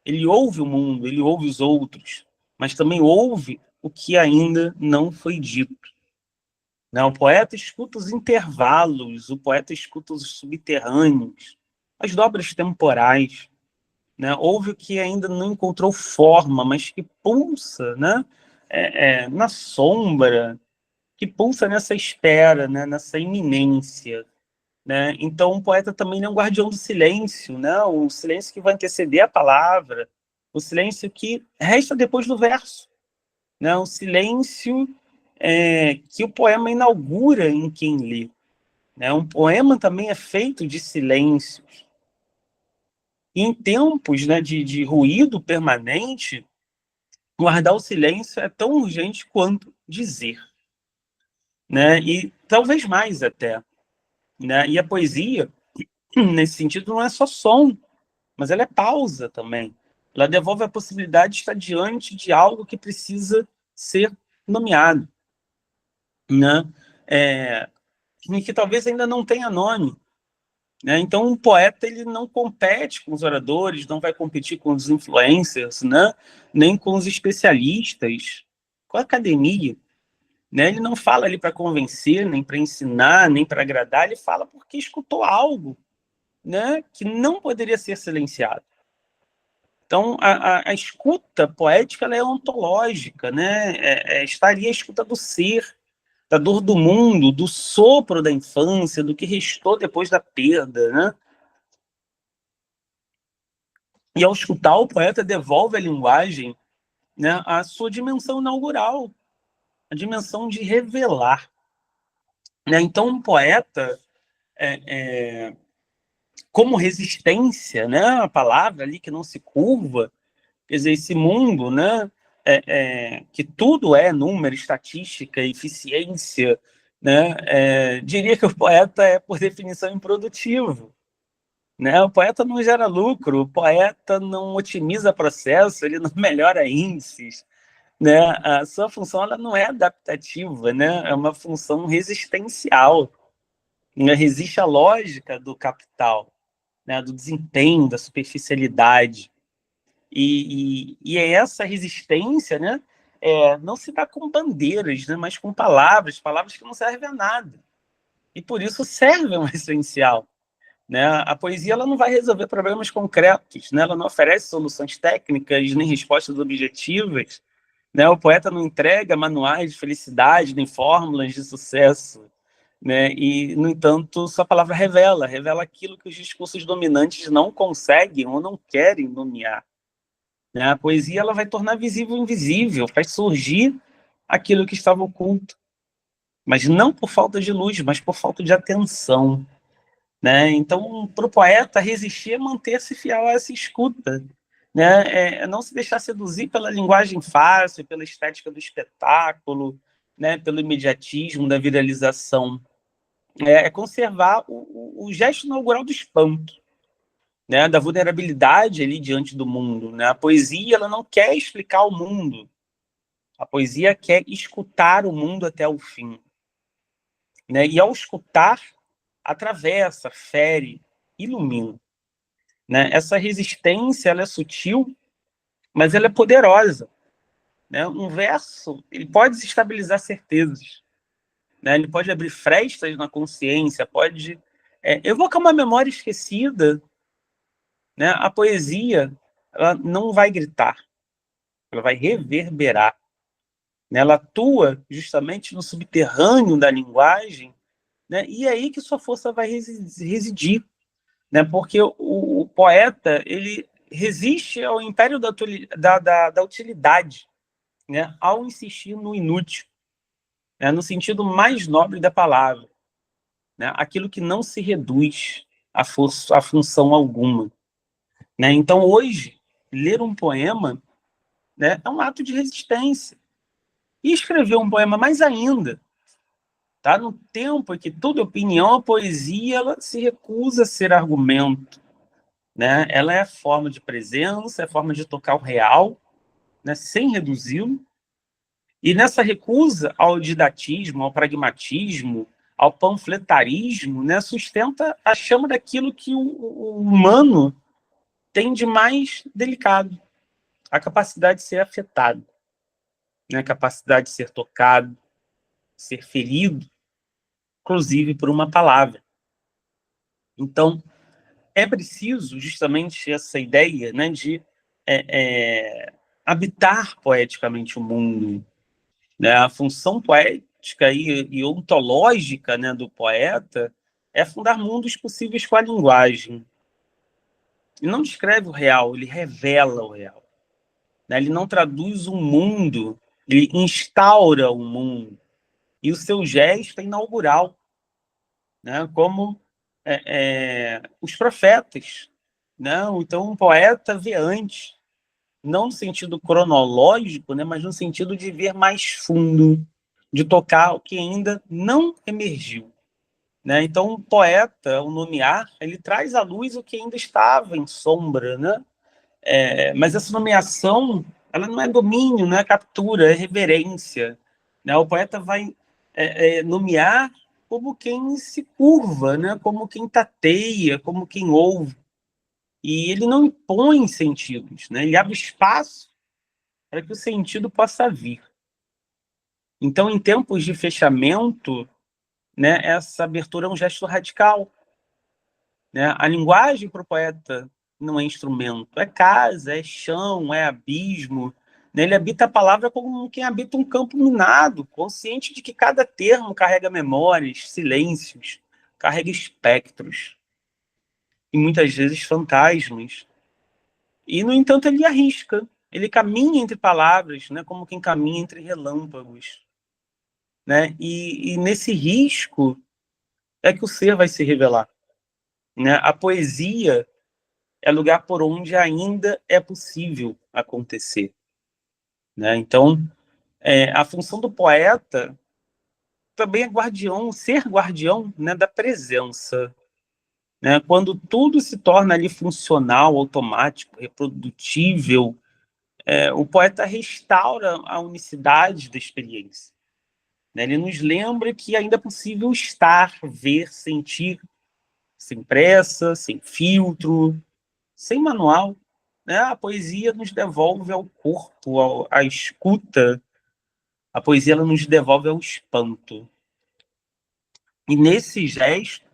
Ele ouve o mundo, ele ouve os outros, mas também ouve o que ainda não foi dito. Né? O poeta escuta os intervalos, o poeta escuta os subterrâneos, as dobras temporais, né? Ouve o que ainda não encontrou forma, mas que pulsa, né? Na sombra, que pulsa nessa espera, né? Nessa iminência. Né? Então, o poeta também é um guardião do silêncio, né? O silêncio que vai anteceder a palavra, o silêncio que resta depois do verso, né? O silêncio que o poema inaugura em quem lê. Né? Um poema também é feito de silêncios. E em tempos, né, de ruído permanente, guardar o silêncio é tão urgente quanto dizer. Né? E talvez mais até. Né? E a poesia, nesse sentido, não é só som, mas ela é pausa também. Ela devolve a possibilidade de estar diante de algo que precisa ser nomeado. né? Que talvez ainda não tenha nome, né? Então, um poeta ele não compete com os oradores, não vai competir com os influencers, né? Nem com os especialistas, com a academia, né? Ele não fala ali para convencer, nem para ensinar, nem para agradar, ele fala porque escutou algo, né? Que não poderia ser silenciado. Então, a escuta poética ela é ontológica, né? Estaria a escuta do ser, da dor do mundo, do sopro da infância, do que restou depois da perda, né? E ao escutar, o poeta devolve à linguagem, né, a sua dimensão inaugural, a dimensão de revelar, né? Então, um poeta, como resistência, né, a palavra ali que não se curva, quer dizer, esse mundo, né, que tudo é número, estatística, eficiência, né, diria que o poeta é, por definição, improdutivo. Né? O poeta não gera lucro, o poeta não otimiza processo, ele não melhora índices. Né? A sua função ela não é adaptativa, né? É uma função resistencial. Né? Resiste à lógica do capital, né? Do desempenho, da superficialidade. E é essa resistência, né? Não se dá com bandeiras, né? Mas com palavras, palavras que não servem a nada. E por isso servem um essencial. Né? A poesia ela não vai resolver problemas concretos, né? Ela não oferece soluções técnicas nem respostas objetivas. Né? O poeta não entrega manuais de felicidade nem fórmulas de sucesso. Né? E, no entanto, sua palavra revela aquilo que os discursos dominantes não conseguem ou não querem nomear. Né? A poesia ela vai tornar visível o invisível, faz surgir aquilo que estava oculto. Mas não por falta de luz, mas por falta de atenção. Né? Então, para o poeta, resistir é manter-se fiel a essa escuta, né? Não se deixar seduzir pela linguagem fácil, pela estética do espetáculo, né? Pelo imediatismo da viralização. Conservar o gesto inaugural do espanto, né? Da vulnerabilidade ali diante do mundo. Né? A poesia ela não quer explicar o mundo, a poesia quer escutar o mundo até o fim. Né? E ao escutar, atravessa, fere, ilumina. Né? Essa resistência ela é sutil, mas ela é poderosa. Né? Um verso ele pode desestabilizar certezas. Né? Ele pode abrir frestas na consciência, pode evocar uma memória esquecida. Né? A poesia ela não vai gritar, ela vai reverberar. Né? Ela atua justamente no subterrâneo da linguagem, né? E é aí que sua força vai residir. Né? Porque o poeta ele resiste ao império da utilidade, né? Ao insistir no inútil, né? No sentido mais nobre da palavra, né? Aquilo que não se reduz a função alguma. Né? Então, hoje, ler um poema, né, é um ato de resistência. E escrever um poema mais ainda. Tá? No tempo em que toda opinião, a poesia ela se recusa a ser argumento. Né? Ela é forma de presença, é forma de tocar o real, né? Sem reduzi-lo. E nessa recusa ao didatismo, ao pragmatismo, ao panfletarismo, né? Sustenta a chama daquilo que o humano tem de mais delicado, a capacidade de ser afetado, né? A capacidade de ser tocado, ser ferido, inclusive por uma palavra. Então, é preciso justamente essa ideia, né, de habitar poeticamente o mundo. Né? A função poética e ontológica, né, do poeta é fundar mundos possíveis com a linguagem. Ele não descreve o real, ele revela o real. Né? Ele não traduz um mundo, ele instaura o mundo. E o seu gesto é inaugural. Né? Como os profetas. Né? Então, um poeta vê antes, não no sentido cronológico, né, mas no sentido de ver mais fundo, de tocar o que ainda não emergiu. Né? Então, um poeta, o nomear, ele traz à luz o que ainda estava em sombra. Né? Mas essa nomeação ela não é domínio, não é captura, é reverência. Né? O poeta vai nomear como quem se curva, né? Como quem tateia, como quem ouve. E ele não impõe sentidos, né? Ele abre espaço para que o sentido possa vir. Então, em tempos de fechamento, né, essa abertura é um gesto radical. Né? A linguagem para o poeta não é instrumento, é casa, é chão, é abismo. Né? Ele habita a palavra como quem habita um campo minado, consciente de que cada termo carrega memórias, silêncios, carrega espectros e muitas vezes fantasmas. E, no entanto, ele arrisca. Ele caminha entre palavras, né, como quem caminha entre relâmpagos. Né? E nesse risco é que o ser vai se revelar. Né? A poesia é lugar por onde ainda é possível acontecer. Né? Então, a função do poeta também é guardião, ser guardião, né, da presença. Né? Quando tudo se torna ali funcional, automático, reprodutível, o poeta restaura a unicidade da experiência. Né? Ele nos lembra que ainda é possível estar, ver, sentir, sem pressa, sem filtro, sem manual. Né? A poesia nos devolve ao corpo, à escuta. A poesia ela nos devolve ao espanto. E nesse gesto,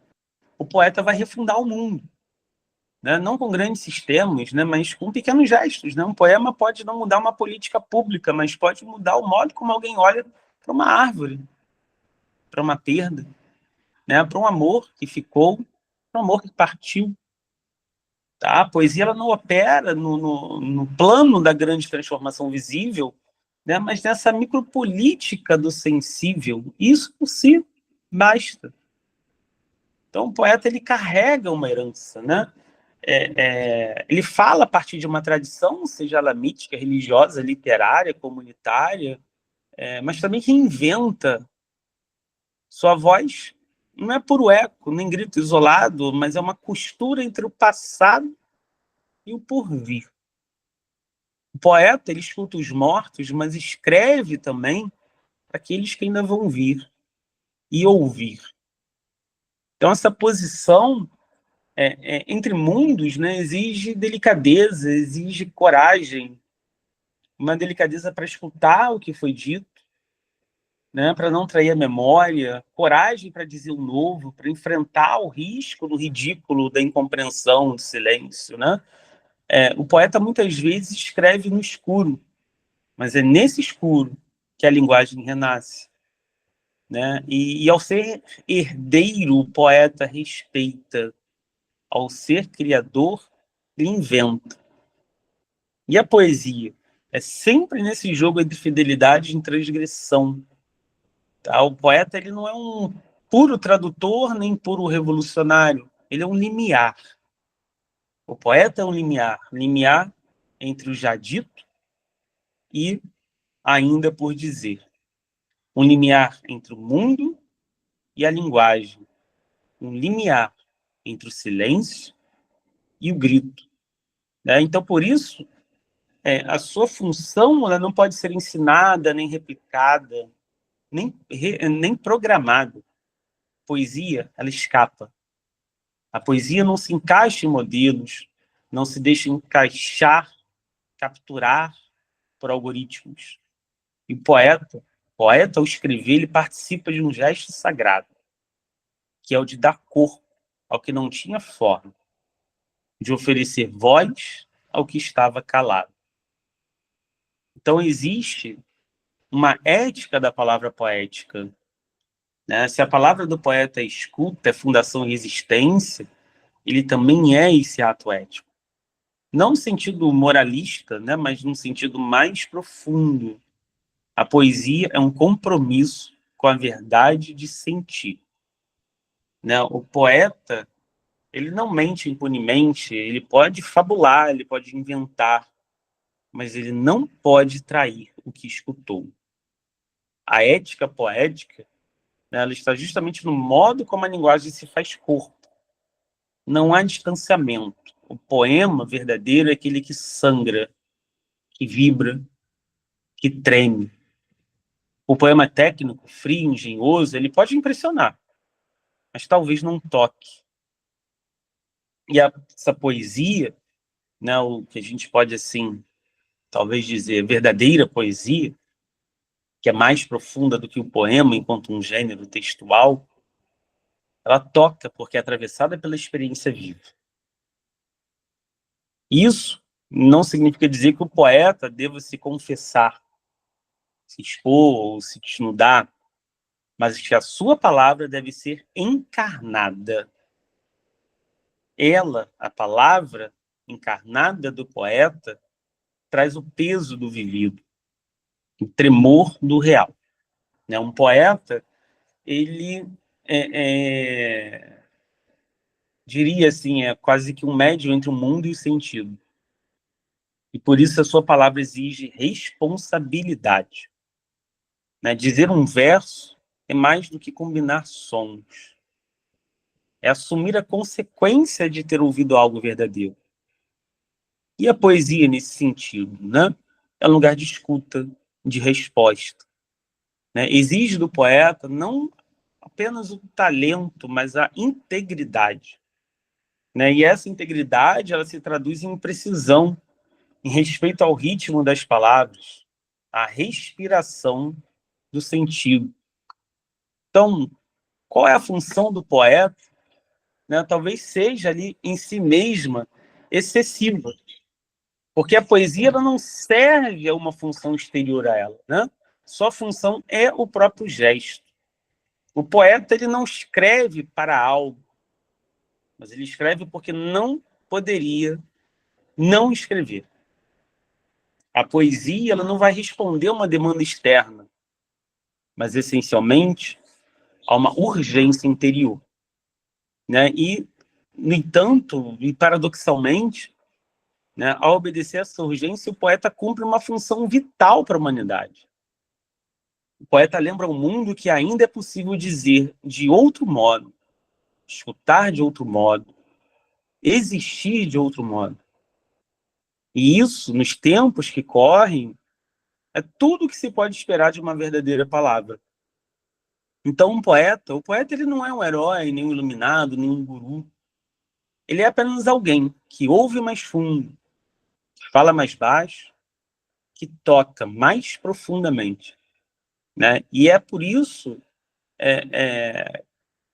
o poeta vai refundar o mundo. Né? Não com grandes sistemas, né? Mas com pequenos gestos. Né? Um poema pode não mudar uma política pública, mas pode mudar o modo como alguém olha para uma árvore, para uma perda, né? Para um amor que ficou, para um amor que partiu. Tá? A poesia ela não opera no plano da grande transformação visível, né? Mas nessa micropolítica do sensível. Isso por si basta. Então, o poeta ele carrega uma herança, né? Ele fala a partir de uma tradição, seja ela mítica, religiosa, literária, comunitária, mas também reinventa. Sua voz não é puro eco, nem grito isolado, mas é uma costura entre o passado e o porvir. O poeta ele escuta os mortos, mas escreve também para aqueles que ainda vão vir e ouvir. Então, essa posição entre mundos, né, exige delicadeza, exige coragem, uma delicadeza para escutar o que foi dito, né, para não trair a memória, coragem para dizer o novo, para enfrentar o risco do ridículo, da incompreensão, do silêncio. Né? O poeta muitas vezes escreve no escuro, mas é nesse escuro que a linguagem renasce. Né? E ao ser herdeiro, o poeta respeita. Ao ser criador, ele inventa. E a poesia? É sempre nesse jogo entre fidelidade e transgressão. Tá? O poeta ele não é um puro tradutor, nem puro revolucionário. Ele é um limiar. O poeta é um limiar. Limiar entre o já dito e ainda por dizer. Um limiar entre o mundo e a linguagem. Um limiar entre o silêncio e o grito. Né? Então, por isso, a sua função ela não pode ser ensinada, nem replicada, nem programada. Poesia, ela escapa. A poesia não se encaixa em modelos, não se deixa encaixar, capturar por algoritmos. E o poeta, ao escrever, ele participa de um gesto sagrado, que é o de dar corpo ao que não tinha forma, de oferecer voz ao que estava calado. Então, existe uma ética da palavra poética. Né? Se a palavra do poeta é escuta, é fundação e resistência, ele também é esse ato ético. Não no sentido moralista, né? Mas num sentido mais profundo. A poesia é um compromisso com a verdade de sentir. Né? O poeta, ele não mente impunemente, ele pode fabular, ele pode inventar, mas ele não pode trair o que escutou. A ética poética, né, ela está justamente no modo como a linguagem se faz corpo. Não há distanciamento. O poema verdadeiro é aquele que sangra, que vibra, que treme. O poema técnico, frio, engenhoso, ele pode impressionar, mas talvez não toque. E essa poesia, né, o que a gente pode, assim, talvez dizer verdadeira poesia, que é mais profunda do que o poema enquanto um gênero textual, ela toca porque é atravessada pela experiência viva. Isso não significa dizer que o poeta deva se confessar, se expor ou se desnudar, mas que a sua palavra deve ser encarnada. Ela, a palavra encarnada do poeta, traz o peso do vivido, o tremor do real. Um poeta, ele diria assim, é quase que um médium entre o mundo e o sentido. E por isso a sua palavra exige responsabilidade. Dizer um verso é mais do que combinar sons. É assumir a consequência de ter ouvido algo verdadeiro. E a poesia, nesse sentido, é um lugar de escuta, de resposta. Exige do poeta não apenas o talento, mas a integridade. E essa integridade, ela se traduz em precisão, em respeito ao ritmo das palavras, a respiração do sentido. Então, qual é a função do poeta? Talvez seja ali em si mesma excessiva, porque a poesia ela não serve a uma função exterior a ela, Sua função é o próprio gesto. O poeta ele não escreve para algo, mas ele escreve porque não poderia não escrever. A poesia ela não vai responder a uma demanda externa, mas essencialmente a uma urgência interior. E, no entanto, e paradoxalmente, ao obedecer a essa urgência, o poeta cumpre uma função vital para a humanidade. O poeta lembra ao mundo que ainda é possível dizer de outro modo, escutar de outro modo, existir de outro modo. E isso, nos tempos que correm, é tudo o que se pode esperar de uma verdadeira palavra. Então, o poeta ele não é um herói, nem um iluminado, nem um guru. Ele é apenas alguém que ouve mais fundo, que fala mais baixo, que toca mais profundamente. E é por isso,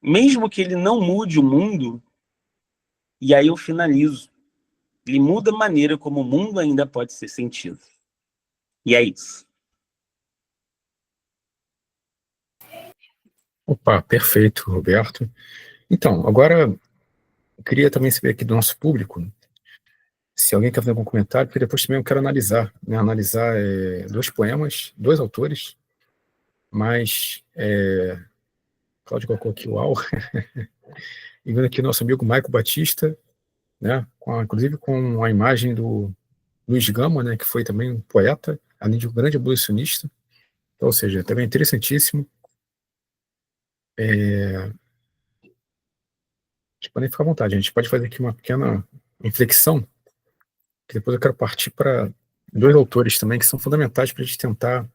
mesmo que ele não mude o mundo, e aí eu finalizo, ele muda a maneira como o mundo ainda pode ser sentido. E é isso. Opa, perfeito, Roberto. Então, agora eu queria também saber aqui do nosso público, se alguém quer fazer algum comentário, porque depois também eu quero analisar, analisar dois poemas, dois autores, mas Cláudio colocou aqui o UAU, e vendo aqui nosso amigo Maico Batista, inclusive com a imagem do Luiz Gama, que foi também um poeta, além de um grande abolicionista, então, ou seja, também interessantíssimo. Podem ficar à vontade, a gente pode fazer aqui uma pequena inflexão, que depois eu quero partir para dois autores também que são fundamentais para a gente tentar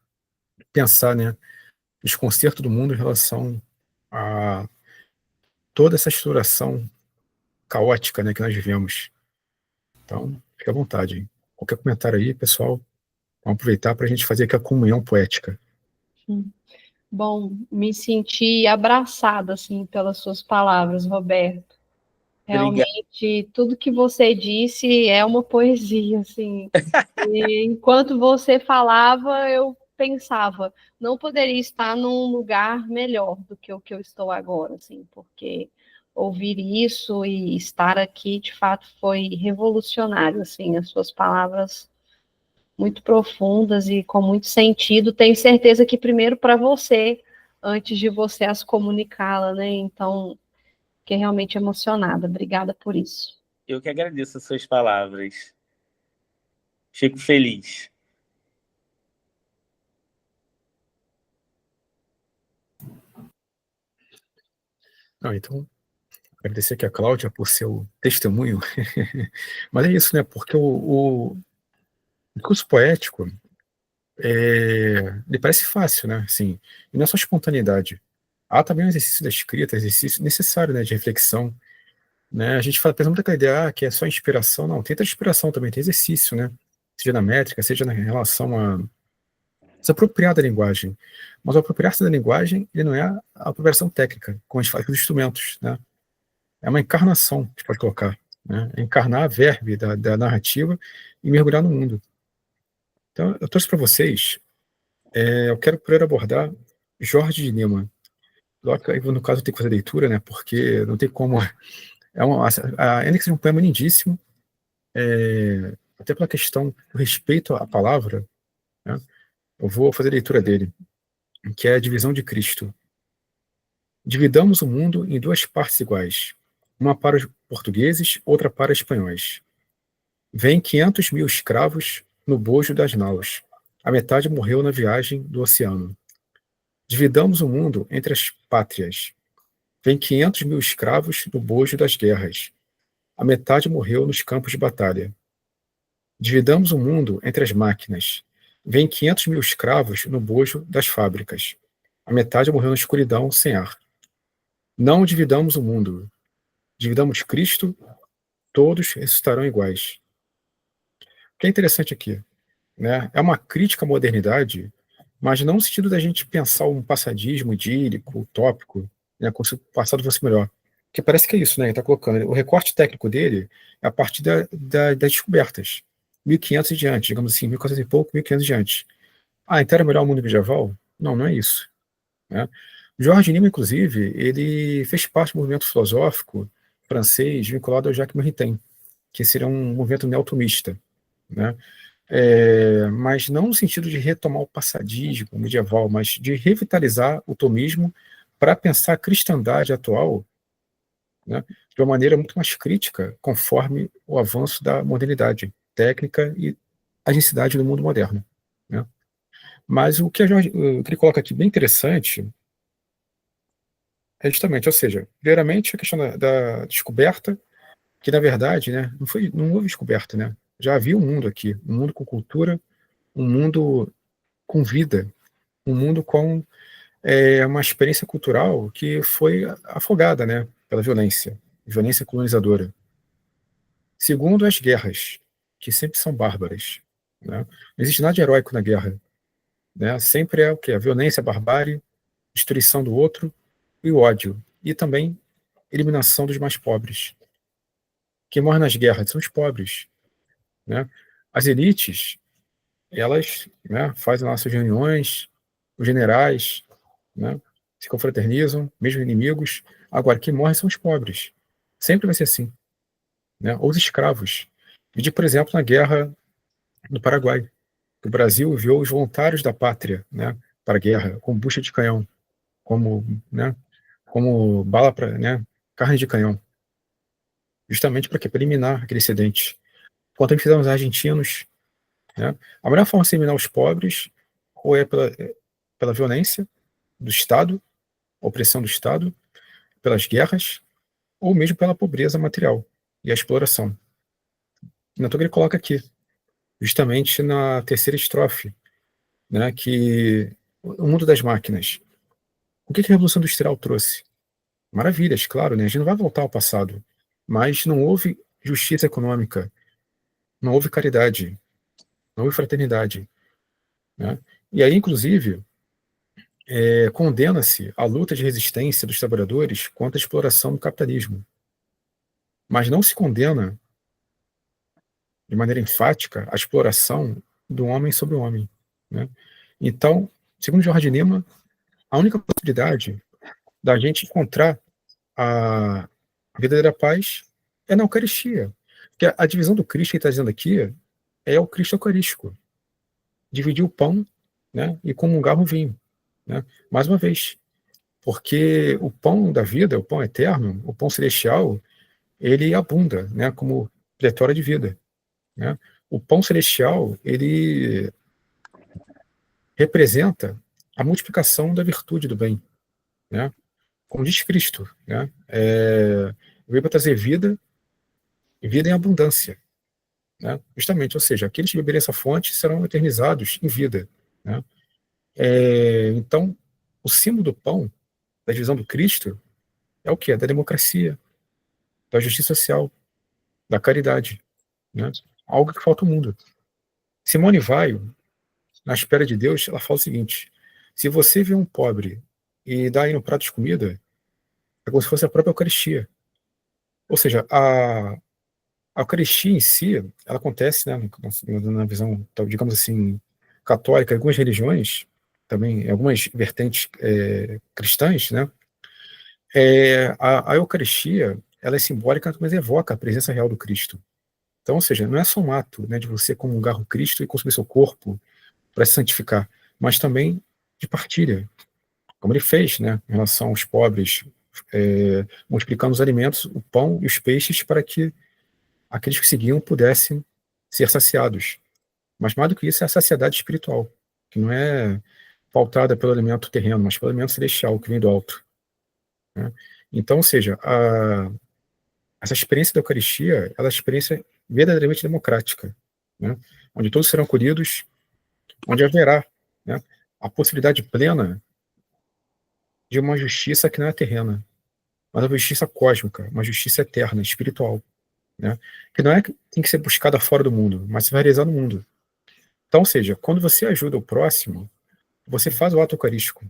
pensar, o desconcerto do mundo em relação a toda essa exploração caótica, que nós vivemos. Então, fique à vontade. Hein? Qualquer comentário aí, pessoal, vamos aproveitar para a gente fazer aqui a comunhão poética. Bom, me senti abraçada, assim, pelas suas palavras, Roberto. Realmente, tudo que você disse é uma poesia, assim. E enquanto você falava, eu pensava, não poderia estar num lugar melhor do que o que eu estou agora, assim, porque ouvir isso e estar aqui, de fato, foi revolucionário, assim, as suas palavras muito profundas e com muito sentido. Tenho certeza que primeiro para você, antes de você as comunicá-la, né? Então, fiquei realmente emocionada. Obrigada por isso. Eu que agradeço as suas palavras. Fico feliz. Então, agradecer aqui a Cláudia por seu testemunho. Mas é isso, porque o curso poético, Lhe parece fácil, né? Assim, e não é só espontaneidade. Há também um exercício da escrita, exercício necessário, né, de reflexão, né? A gente fala, pensa muito aquela ideia, que é só inspiração. Não, tem inspiração também, tem exercício, né? Seja na métrica, seja na relação a se apropriar da linguagem. Mas o apropriar-se da linguagem, ele não é a apropriação técnica, como a gente fala aqui dos instrumentos, né? É uma encarnação, que a gente pode colocar, né? É encarnar a verve da narrativa e mergulhar no mundo. Então, eu trouxe para vocês, eu quero primeiro abordar Jorge de Lima. Lógico, aí, no caso, eu tenho que fazer leitura, né? Porque não tem como. Ainda que seja um poema lindíssimo, até pela questão do respeito à palavra, né? Eu vou fazer a leitura dele, que é a divisão de Cristo. Dividamos o mundo em duas partes iguais, uma para os portugueses, outra para os espanhóis. Vêm 500.000 escravos no bojo das naus. A metade morreu na viagem do oceano. Dividamos o mundo entre as pátrias. Vêm 500.000 escravos no bojo das guerras. A metade morreu nos campos de batalha. Dividamos o mundo entre as máquinas. Vêm 500.000 escravos no bojo das fábricas. A metade morreu na escuridão sem ar. Não dividamos o mundo. Dividamos Cristo, todos ressuscitarão iguais. O que é interessante aqui, né? É uma crítica à modernidade, mas não no sentido da gente pensar um passadismo idílico, utópico, né, como se o passado fosse melhor. Porque parece que é isso, né? Ele está colocando. O recorte técnico dele é a partir das descobertas. 1500 e diante, digamos assim, 1400 e pouco, 1500 e diante. Ah, então era melhor o mundo medieval? Não, não é isso, né? Jorge Nima, inclusive, ele fez parte do movimento filosófico francês vinculado ao Jacques Maritain, que seria um movimento neotomista, né? Mas não no sentido de retomar o passadismo medieval, mas de revitalizar o tomismo para pensar a cristandade atual, né, de uma maneira muito mais crítica, conforme o avanço da modernidade técnica e a densidade do mundo moderno, né? Mas o que ele coloca aqui bem interessante é justamente, ou seja, primeiramente a questão da descoberta, que na verdade, né, não houve descoberta, né? Já havia um mundo aqui, um mundo com cultura, um mundo com vida, um mundo com uma experiência cultural que foi afogada, né, pela violência colonizadora. Segundo, as guerras, que sempre são bárbaras, né? Não existe nada de heróico na guerra, né? Sempre é o quê? A violência, a barbárie, destruição do outro e o ódio. E também eliminação dos mais pobres. Quem morre nas guerras são os pobres, né? As elites, elas, né, fazem lá suas reuniões, os generais, né, se confraternizam, mesmo inimigos. Agora, quem morre são os pobres. Sempre vai ser assim, né? Ou os escravos. Vide, por exemplo, na guerra no Paraguai. O Brasil enviou os voluntários da pátria, né, para a guerra, com bucha de canhão, como, né, como bala para, né, carne de canhão. Justamente para quê? Para eliminar aquele excedente. Quanto a fizeram os argentinos, né? A melhor forma de eliminar os pobres ou é pela violência do Estado, opressão do Estado, pelas guerras, ou mesmo pela pobreza material e a exploração. Então ele coloca aqui, justamente na terceira estrofe, né, que o mundo das máquinas. O que a Revolução Industrial trouxe? Maravilhas, claro, né? A gente não vai voltar ao passado, mas não houve justiça econômica, não houve caridade, não houve fraternidade, né? E aí, inclusive, condena-se a luta de resistência dos trabalhadores contra a exploração do capitalismo, mas não se condena de maneira enfática a exploração do homem sobre o homem, né? Então, segundo Jorge Lima, a única possibilidade da gente encontrar a verdadeira paz é na Eucaristia. Porque a divisão do Cristo que ele está dizendo aqui é o Cristo Eucarístico. Dividir o pão, né, e comungar o vinho. Né? Mais uma vez. Porque o pão da vida, o pão eterno, o pão celestial, ele abunda, né, como pletora de vida. Né? O pão celestial, ele representa a multiplicação da virtude do bem. Né? Como diz Cristo, né? Veio para trazer vida e vida em abundância, né? Justamente, ou seja, aqueles que beberem essa fonte serão eternizados em vida. né? Então, o símbolo do pão, da divisão do Cristo, é o quê? É da democracia, da justiça social, da caridade, né? Algo que falta ao mundo. Simone Weil, na Espera de Deus, ela fala o seguinte: se você vê um pobre e dá aí um prato de comida, é como se fosse a própria Eucaristia. Ou seja, a Eucaristia em si, ela acontece, né, na visão, digamos assim, católica, em algumas religiões, também em algumas vertentes cristãs, né, a Eucaristia, ela é simbólica, mas evoca a presença real do Cristo. Então, ou seja, não é só um ato, né, de você comungar o Cristo e consumir seu corpo para se santificar, mas também de partilha, como ele fez, né, em relação aos pobres, multiplicando os alimentos, o pão e os peixes, para que aqueles que seguiam pudessem ser saciados. Mas mais do que isso é a saciedade espiritual, que não é pautada pelo alimento terreno, mas pelo alimento celestial que vem do alto, né? Então, ou seja, essa experiência da Eucaristia, ela é uma experiência verdadeiramente democrática, né? Onde todos serão acolhidos, onde haverá, né, a possibilidade plena de uma justiça que não é terrena, mas uma justiça cósmica, uma justiça eterna, espiritual, né? Que não é que tem que ser buscada fora do mundo, mas se vai realizar no mundo. Então, ou seja, quando você ajuda o próximo, você faz o ato eucarístico.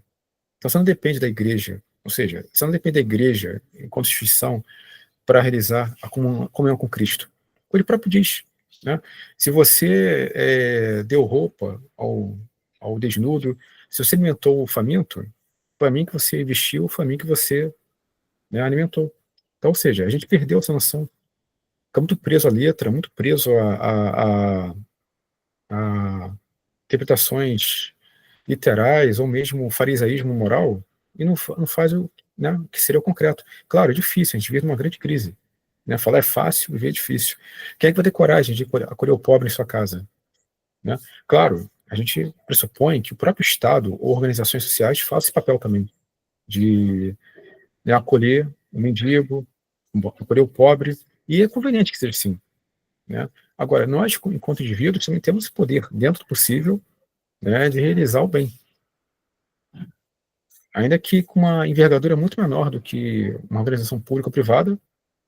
Então você não depende da igreja, ou seja, você não depende da igreja enquanto instituição para realizar a comunhão com Cristo. Ele próprio diz, né? Se você deu roupa ao desnudo, se você alimentou o faminto, foi a mim que você vestiu, foi a mim que você, né, alimentou. Então, ou seja, a gente perdeu essa noção. Fica muito preso à letra, muito preso a interpretações literais ou mesmo farisaísmo moral e não faz o, né, que seria o concreto. Claro, é difícil, a gente vive numa grande crise, né? Falar é fácil, viver é difícil. Quem é que vai ter coragem de acolher o pobre em sua casa, né? Claro, a gente pressupõe que o próprio Estado ou organizações sociais façam esse papel também de, né, acolher o mendigo, acolher o pobre, e é conveniente que seja assim, né? Agora, nós, enquanto indivíduos, também temos esse poder, dentro do possível, né, de realizar o bem, ainda que com uma envergadura muito menor do que uma organização pública ou privada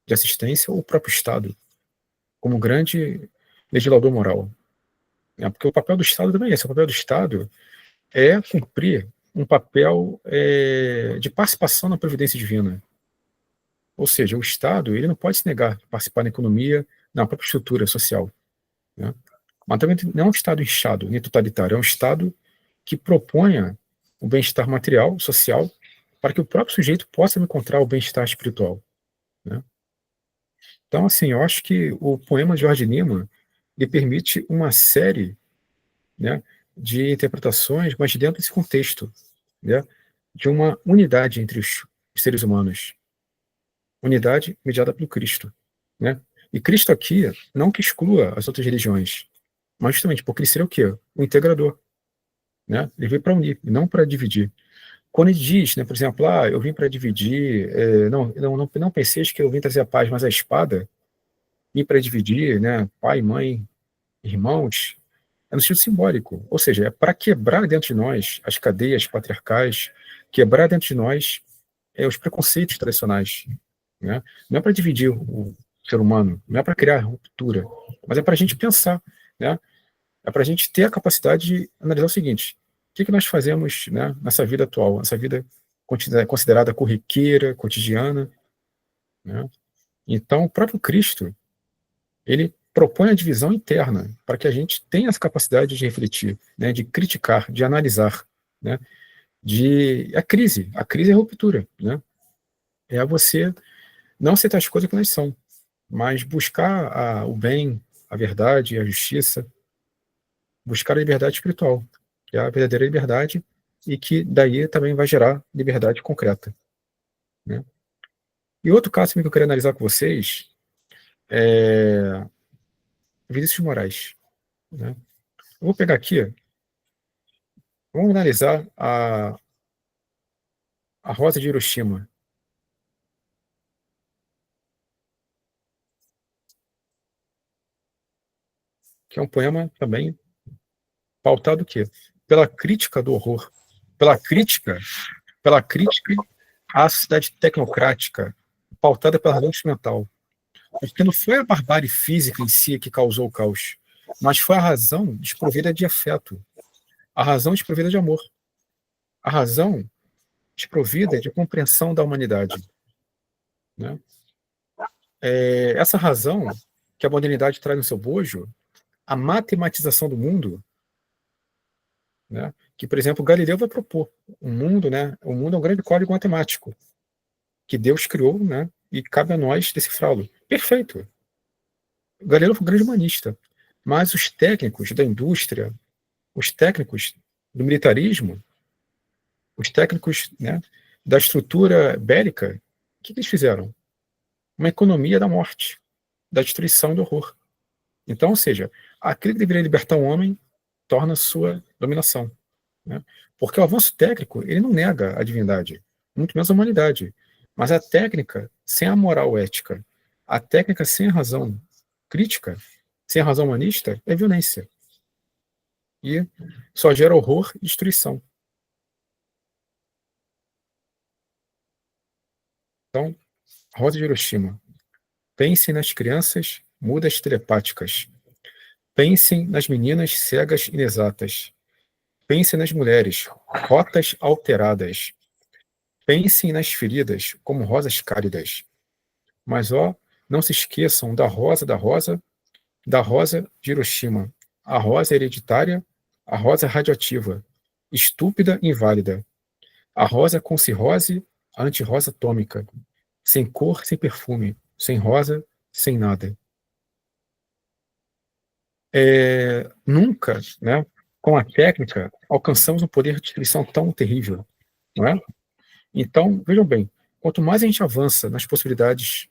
de assistência ou o próprio Estado, como grande legislador moral, né? Porque o papel do Estado também é esse. O papel do Estado é cumprir um papel de participação na providência divina. Ou seja, o Estado ele não pode se negar a participar na economia, na própria estrutura social, né? Mas também não é um Estado inchado, nem totalitário, é um Estado que proponha o bem-estar material, social, para que o próprio sujeito possa encontrar o bem-estar espiritual, né? Então, assim, eu acho que o poema de Jorge Lima lhe permite uma série, né, de interpretações, mas dentro desse contexto, né, de uma unidade entre os seres humanos, unidade mediada pelo Cristo, né? E Cristo aqui não que exclua as outras religiões, mas justamente porque ele seria o quê? O integrador, né? Ele veio para unir, e não para dividir. Quando ele diz, né, por exemplo, eu vim para dividir, não penseis que eu vim trazer a paz, mas a espada, vim para dividir, né, pai, mãe, irmãos, é no sentido simbólico, ou seja, é para quebrar dentro de nós as cadeias patriarcais, quebrar dentro de nós os preconceitos tradicionais, né? Não é para dividir o ser humano, não é para criar ruptura, mas é para a gente pensar, né? É para a gente ter a capacidade de analisar o seguinte: o que nós fazemos, né, nessa vida atual, nessa vida considerada corriqueira, cotidiana, né? Então, o próprio Cristo, ele propõe a divisão interna para que a gente tenha essa capacidade de refletir, né, de criticar, de analisar, né, de a crise é a ruptura, né? É você não aceitar as coisas que elas são, mas buscar o bem, a verdade, a justiça, buscar a liberdade espiritual, que é a verdadeira liberdade e que daí também vai gerar liberdade concreta, né? E outro caso que eu queria analisar com vocês é Vinícius de Moraes, né? Eu vou pegar aqui, vamos analisar a Rosa de Hiroshima, que é um poema também pautado o quê? pela crítica do horror, pela crítica à sociedade tecnocrática, pautada pela razão instrumental. Porque não foi a barbárie física em si que causou o caos, mas foi a razão desprovida de afeto, a razão desprovida de amor, a razão desprovida de compreensão da humanidade. Né? Essa razão que a modernidade traz no seu bojo, a matematização do mundo, né? Que, por exemplo, Galileu vai propor o mundo, né? O mundo é um grande código matemático que Deus criou, né? E cabe a nós decifrá-lo. Perfeito. Galileu foi um grande humanista, mas os técnicos da indústria, os técnicos do militarismo, os técnicos, né, da estrutura bélica, o que eles fizeram? Uma economia da morte, da destruição e do horror. Então, ou seja, aquilo que deveria libertar o homem torna sua dominação. Né? Porque o avanço técnico, ele não nega a divindade, muito menos a humanidade. Mas a técnica sem a moral ética, a técnica sem a razão crítica, sem a razão humanista, é violência. E só gera horror e destruição. Então, Rosa de Hiroshima. Pensem nas crianças mudas telepáticas. Pensem nas meninas cegas inexatas. Pensem nas mulheres, rotas alteradas. Pensem nas feridas como rosas cálidas. Mas, ó, não se esqueçam da rosa de Hiroshima. A rosa hereditária, a rosa radioativa, estúpida e inválida. A rosa com cirrose, a antirrosa atômica. Sem cor, sem perfume. Sem rosa, sem nada. Nunca, né, com a técnica, alcançamos um poder de destruição tão terrível. Não é? Então, vejam bem, quanto mais a gente avança nas possibilidades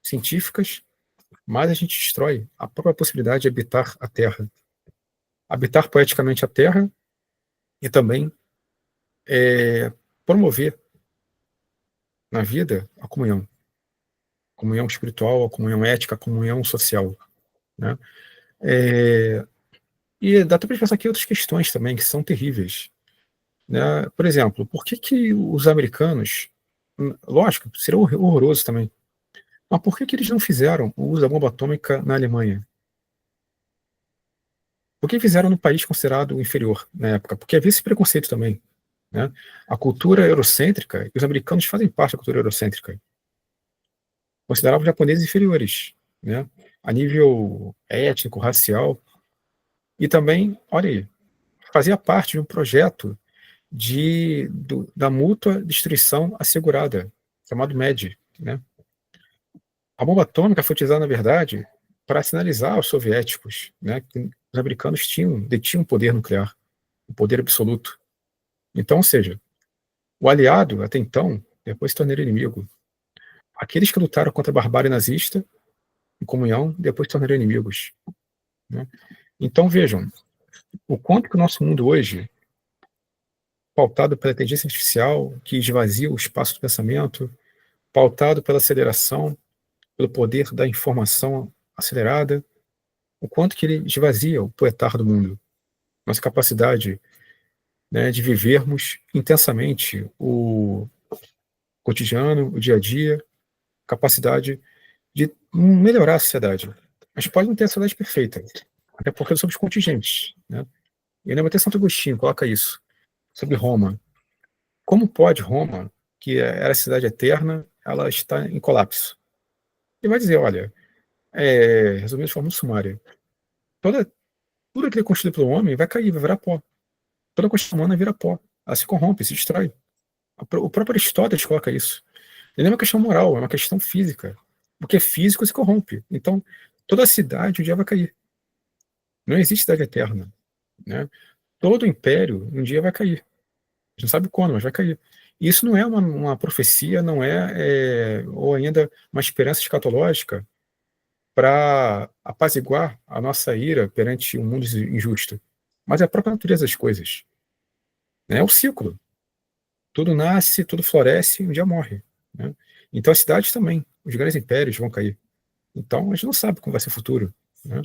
científicas, mais a gente destrói a própria possibilidade de habitar a Terra. Habitar poeticamente a Terra e também promover na vida a comunhão. Comunhão espiritual, a comunhão ética, a comunhão social. Né? E dá para pensar aqui outras questões também, que são terríveis. Né? Por exemplo, por que os americanos, lógico, seria horroroso também, mas por que eles não fizeram o uso da bomba atômica na Alemanha? Por que fizeram no país considerado inferior na época? Porque havia esse preconceito também. Né? A cultura eurocêntrica, e os americanos fazem parte da cultura eurocêntrica, consideravam os japoneses inferiores, né? A nível étnico, racial, e também, olha aí, fazia parte de um projeto da mútua destruição assegurada, chamado MED. Né? A bomba atômica foi utilizada, na verdade, para sinalizar aos soviéticos, né, que os americanos detinham poder nuclear, o poder absoluto. Então, ou seja, o aliado, até então, depois se tornou inimigo. Aqueles que lutaram contra a barbárie nazista, em comunhão, depois se tornaram inimigos. Né? Então, vejam, o quanto que o nosso mundo hoje, pautado pela inteligência artificial, que esvazia o espaço do pensamento, pautado pela aceleração, pelo poder da informação acelerada, o quanto que ele esvazia o poetar do mundo. Nossa capacidade, né, de vivermos intensamente o cotidiano, o dia a dia, capacidade de melhorar a sociedade. Mas pode não ter a sociedade perfeita, até porque somos contingentes. Né? E lembra até Santo Agostinho, coloca isso, sobre Roma. Como pode Roma, que era a cidade eterna, ela está em colapso? Ele vai dizer, olha, resumindo de forma muito sumária, tudo que é construído pelo homem vai cair, vai virar pó. Toda a construção humana vira pó. Ela se corrompe, se destrói. O próprio Aristóteles coloca isso. E não é uma questão moral, é uma questão física. O que é físico se corrompe. Então, toda a cidade um dia vai cair. Não existe cidade eterna. Né? Todo império um dia vai cair. A gente não sabe quando, mas vai cair. E isso não é uma profecia, não ou ainda uma esperança escatológica para apaziguar a nossa ira perante um mundo injusto. Mas é a própria natureza das coisas. É o ciclo. Tudo nasce, tudo floresce e um dia morre. Né? Então as cidades também, os grandes impérios vão cair. Então a gente não sabe como vai ser o futuro. Né?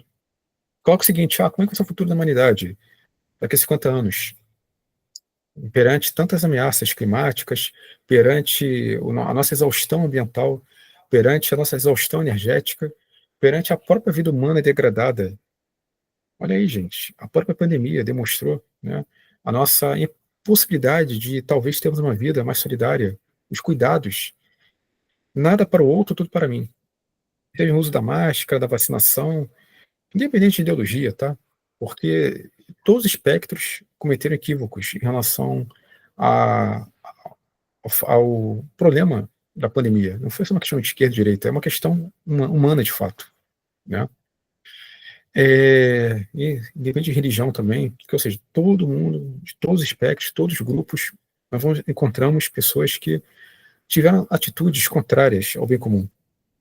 Coloca o seguinte, como é que vai ser o futuro da humanidade daqui a 50 anos? perante tantas ameaças climáticas, perante a nossa exaustão ambiental, perante a nossa exaustão energética, perante a própria vida humana degradada. Olha aí, gente, a própria pandemia demonstrou, né, a nossa impossibilidade de talvez termos uma vida mais solidária, os cuidados, nada para o outro, tudo para mim. Teve o uso da máscara, da vacinação, independente de ideologia, tá? Porque todos os espectros cometeram equívocos em relação a, ao problema da pandemia. Não foi só uma questão de esquerda e direita, é uma questão humana de fato, né? E independente de religião também, ou seja, todo mundo, de todos os espectros, todos os grupos, encontramos pessoas que tiveram atitudes contrárias ao bem comum,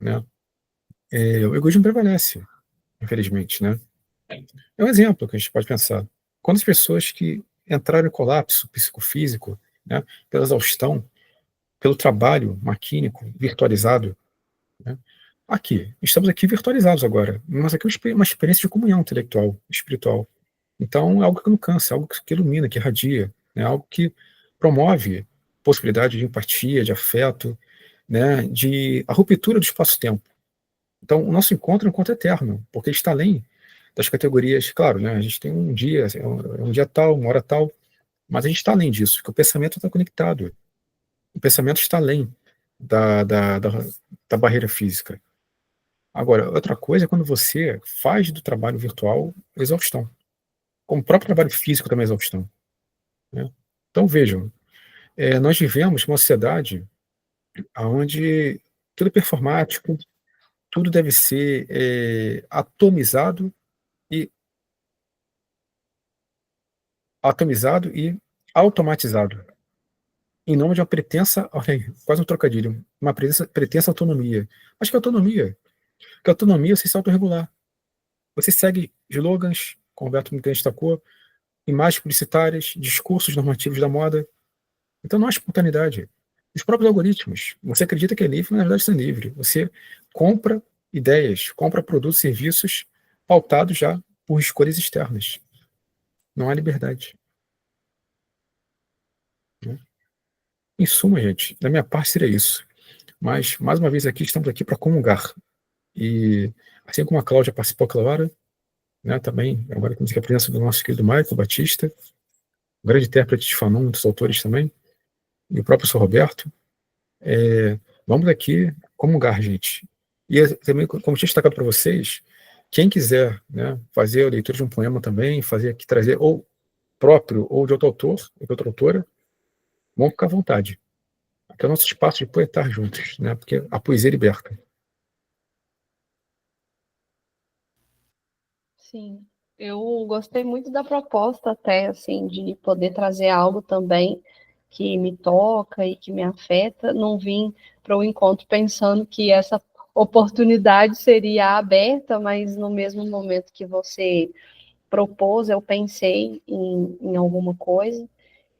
né? O egoísmo prevalece, infelizmente, né? É um exemplo que a gente pode pensar. Quantas pessoas que entraram em colapso psicofísico, né, pela exaustão, pelo trabalho maquínico, virtualizado, né? Aqui, estamos aqui virtualizados agora, mas aqui é uma experiência de comunhão intelectual, espiritual. Então, é algo que não cansa, é algo que ilumina, que irradia, é algo que promove possibilidade de empatia, de afeto, né, de a ruptura do espaço-tempo. Então, o nosso encontro é um encontro eterno, porque ele está além das categorias. Claro, né, a gente tem um dia, é um dia tal, uma hora tal, mas a gente está além disso, porque o pensamento está conectado. O pensamento está além da barreira física. Agora, outra coisa é quando você faz do trabalho virtual exaustão. Como o próprio trabalho físico também é exaustão, né? Então, vejam, nós vivemos uma sociedade onde tudo é performático, tudo deve ser e atomizado e automatizado, em nome de uma pretensa, olha aí, quase um trocadilho, uma pretensa autonomia. Mas que autonomia? Que autonomia é você se autorregular. Você segue slogans, como o Beto Miguel destacou, imagens publicitárias, discursos normativos da moda. Então não há espontaneidade. Os próprios algoritmos, você acredita que é livre, mas na verdade isso é livre. Você compra ideias, compra produtos e serviços pautados já por escolhas externas. Não há liberdade, né? Em suma, gente, da minha parte seria isso. Mas, mais uma vez aqui, estamos aqui para comungar. E, assim como a Cláudia participou, a Clara, né, também, agora temos aqui a presença do nosso querido Michael Batista, um grande intérprete de Fanon, muitos autores também, e o próprio Sr. Roberto. Vamos aqui comungar, gente. E também, como tinha destacado para vocês, quem quiser, né, fazer a leitura de um poema também, fazer aqui, trazer ou próprio ou de outro autor, ou de outra autora, vão ficar à vontade. Aqui é o nosso espaço de poetar juntos, né, porque a poesia liberta. Sim, eu gostei muito da proposta até, assim, de poder trazer algo também que me toca e que me afeta. Não vim para o encontro pensando que essa oportunidade seria aberta, mas no mesmo momento que você propôs, eu pensei em alguma coisa.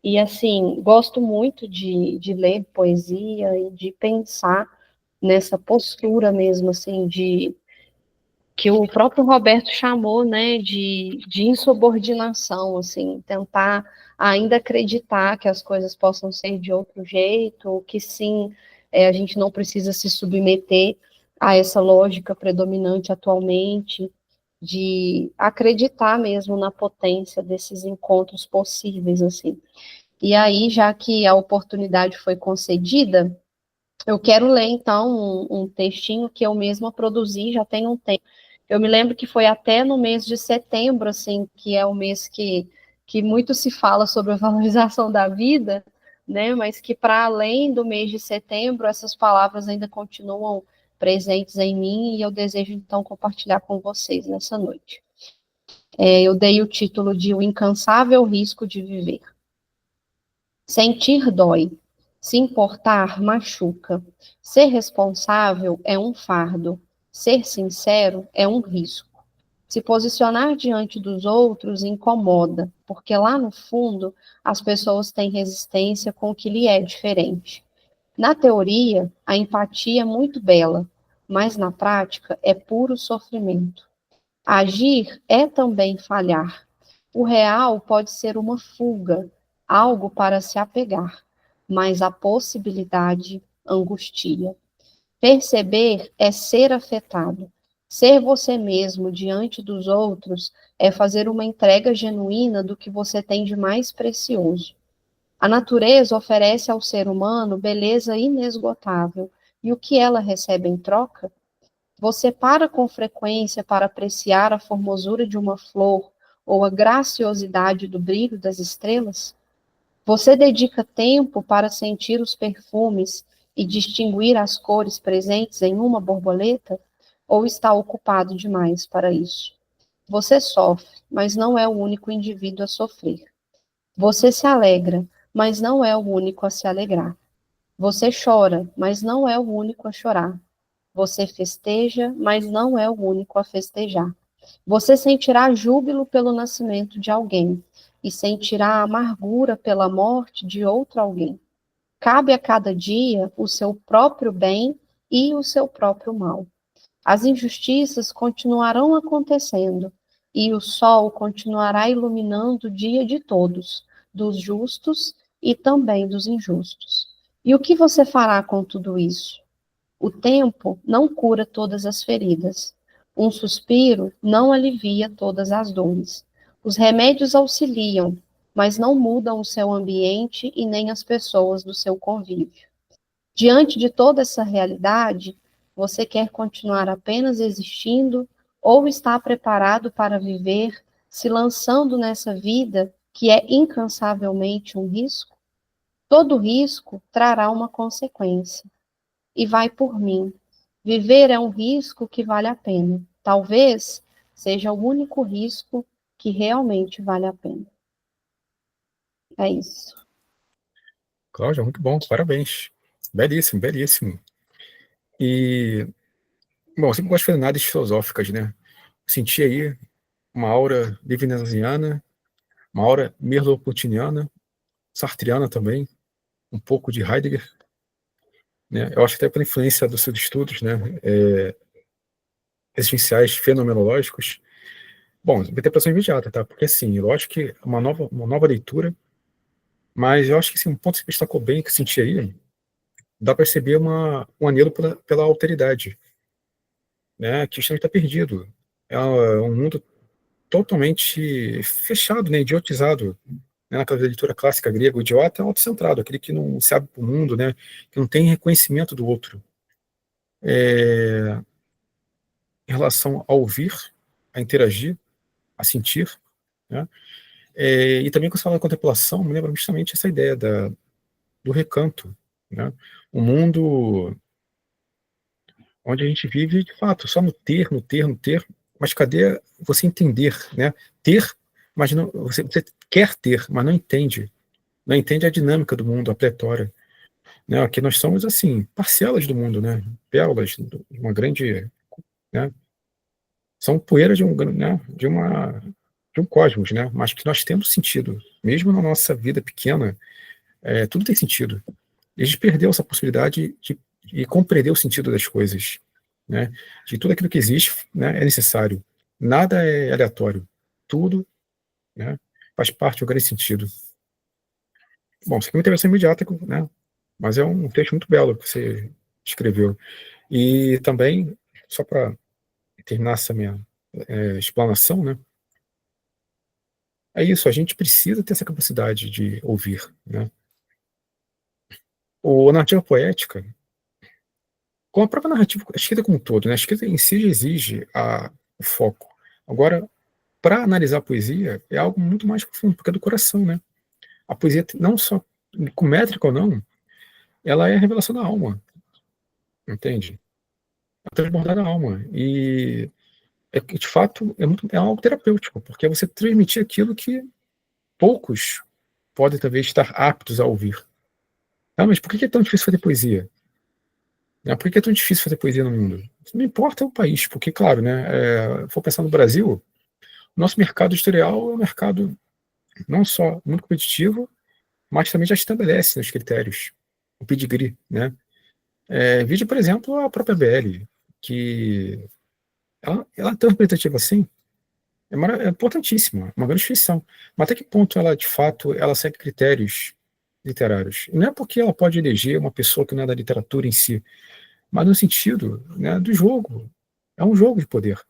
E, assim, gosto muito de ler poesia e de pensar nessa postura mesmo, assim, de que o próprio Roberto chamou, né, de insubordinação, assim, tentar ainda acreditar que as coisas possam ser de outro jeito, que sim, a gente não precisa se submeter a essa lógica predominante atualmente, de acreditar mesmo na potência desses encontros possíveis, assim. E aí, já que a oportunidade foi concedida, eu quero ler, então, um textinho que eu mesma produzi já tem um tempo. Eu me lembro que foi até no mês de setembro, assim, que é o mês que muito se fala sobre a valorização da vida, né? Mas que para além do mês de setembro, essas palavras ainda continuam presentes em mim e eu desejo, então, compartilhar com vocês nessa noite. Eu dei o título de O Incansável Risco de Viver. Sentir dói, se importar machuca, ser responsável é um fardo, ser sincero é um risco. Se posicionar diante dos outros incomoda, porque lá no fundo as pessoas têm resistência com o que lhe é diferente. Na teoria, a empatia é muito bela, mas na prática é puro sofrimento. Agir é também falhar. O real pode ser uma fuga, algo para se apegar, mas a possibilidade angustia. Perceber é ser afetado. Ser você mesmo diante dos outros é fazer uma entrega genuína do que você tem de mais precioso. A natureza oferece ao ser humano beleza inesgotável, e o que ela recebe em troca? Você para com frequência para apreciar a formosura de uma flor ou a graciosidade do brilho das estrelas? Você dedica tempo para sentir os perfumes e distinguir as cores presentes em uma borboleta? Ou está ocupado demais para isso? Você sofre, mas não é o único indivíduo a sofrer. Você se alegra, mas não é o único a se alegrar. Você chora, mas não é o único a chorar. Você festeja, mas não é o único a festejar. Você sentirá júbilo pelo nascimento de alguém e sentirá amargura pela morte de outro alguém. Cabe a cada dia o seu próprio bem e o seu próprio mal. As injustiças continuarão acontecendo e o sol continuará iluminando o dia de todos, dos justos e também dos injustos. E o que você fará com tudo isso? O tempo não cura todas as feridas. Um suspiro não alivia todas as dores. Os remédios auxiliam, mas não mudam o seu ambiente e nem as pessoas do seu convívio. Diante de toda essa realidade, você quer continuar apenas existindo ou está preparado para viver, se lançando nessa vida que é incansavelmente um risco? Todo risco trará uma consequência. E vai por mim. Viver é um risco que vale a pena. Talvez seja o único risco que realmente vale a pena. É isso. Cláudia, muito bom, parabéns. Belíssimo, belíssimo. E, bom, eu sempre gosto de fazer análises filosóficas, né? Senti aí uma aura levinasiana, uma aura merleau-pontiniana, sartreana também, um pouco de Heidegger, né? Eu acho que até pela influência dos seus estudos, né, existenciais fenomenológicos. Bom, interpretação imediata, tá? Porque, assim, lógico que uma nova leitura, mas eu acho que, assim, um ponto que você destacou bem, que eu senti aí, dá para perceber um anelo pela alteridade, né? Que justamente está perdido. É um mundo totalmente fechado, né? Idiotizado, né? Naquela leitura clássica grega, o idiota é o autocentrado, aquele que não se abre para o mundo, né? Que não tem reconhecimento do outro. Em relação a ouvir, a interagir, a sentir, né? E também quando você fala da contemplação, me lembra justamente essa ideia do recanto, né? Um mundo onde a gente vive, de fato, só no ter, no ter, no ter, mas cadê você entender, né? Ter, mas não, você quer ter, mas não entende. Não entende a dinâmica do mundo, a pletória. Né? Aqui nós somos, assim, parcelas do mundo, né? Pérolas de uma grande, né? São poeiras né? De um cosmos, né? Mas que nós temos sentido. Mesmo na nossa vida pequena, tudo tem sentido. E a gente perdeu essa possibilidade de compreender o sentido das coisas, né? De tudo aquilo que existe, né, é necessário. Nada é aleatório. Tudo, né, faz parte do grande sentido. Bom, isso aqui é uma intervenção imediata, né? Mas é um texto muito belo que você escreveu. E também, só para terminar essa minha explanação, né? É isso, a gente precisa ter essa capacidade de ouvir, né? A narrativa poética, com a própria narrativa, a escrita como um todo, né? A escrita em si já exige o foco. Agora, para analisar a poesia, é algo muito mais profundo, porque é do coração, né? A poesia, não só com métrica ou não, ela é a revelação da alma, entende? É transbordar da alma. E, de fato, é algo terapêutico, porque é você transmitir aquilo que poucos podem, talvez, estar aptos a ouvir. Ah, mas por que é tão difícil fazer poesia? Por que é tão difícil fazer poesia no mundo? Não importa o país, porque, claro, né, for pensar no Brasil, o nosso mercado editorial é um mercado não só muito competitivo, mas também já estabelece nos critérios o pedigree, né? Vide, por exemplo, a própria BL, que ela é tão representativa assim, é importantíssima, uma grande instituição. Mas até que ponto ela, de fato, ela segue critérios literários? E não é porque ela pode eleger uma pessoa que não é da literatura em si, mas no sentido, né, do jogo. É um jogo de poder,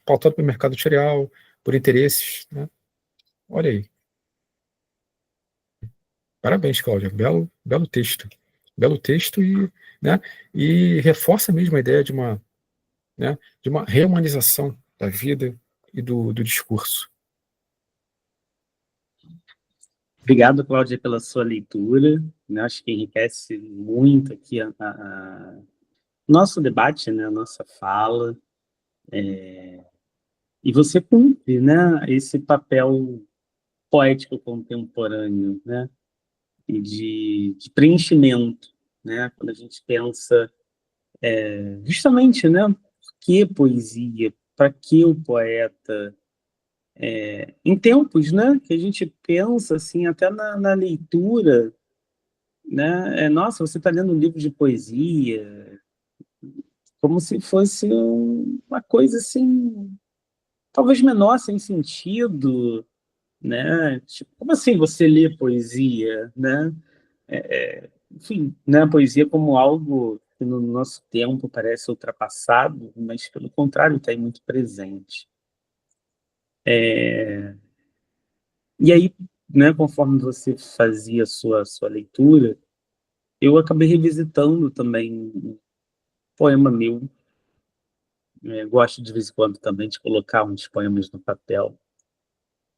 pautado pelo mercado editorial, por interesses, né? Olha aí. Parabéns, Cláudia. Belo texto. Belo texto né, e reforça mesmo a ideia né, de uma reumanização da vida e do discurso. Obrigado, Cláudia, pela sua leitura, né? Acho que enriquece muito aqui nosso debate, né? A nossa fala. E você cumpre, né? Esse papel poético contemporâneo, né? E de preenchimento, né? Quando a gente pensa justamente, né? Por que poesia? Para que o poeta? Em tempos, né? Que a gente pensa assim, até na leitura, né? Nossa, você está lendo um livro de poesia, como se fosse uma coisa assim, talvez menor, sem sentido, né? Tipo, como assim você lê poesia, né? Enfim, né? A poesia como algo que no nosso tempo parece ultrapassado, mas pelo contrário está aí muito presente. E aí, né? Conforme você fazia a sua leitura, eu acabei revisitando também um poema meu. Gosto de vez em quando também de colocar uns poemas no papel.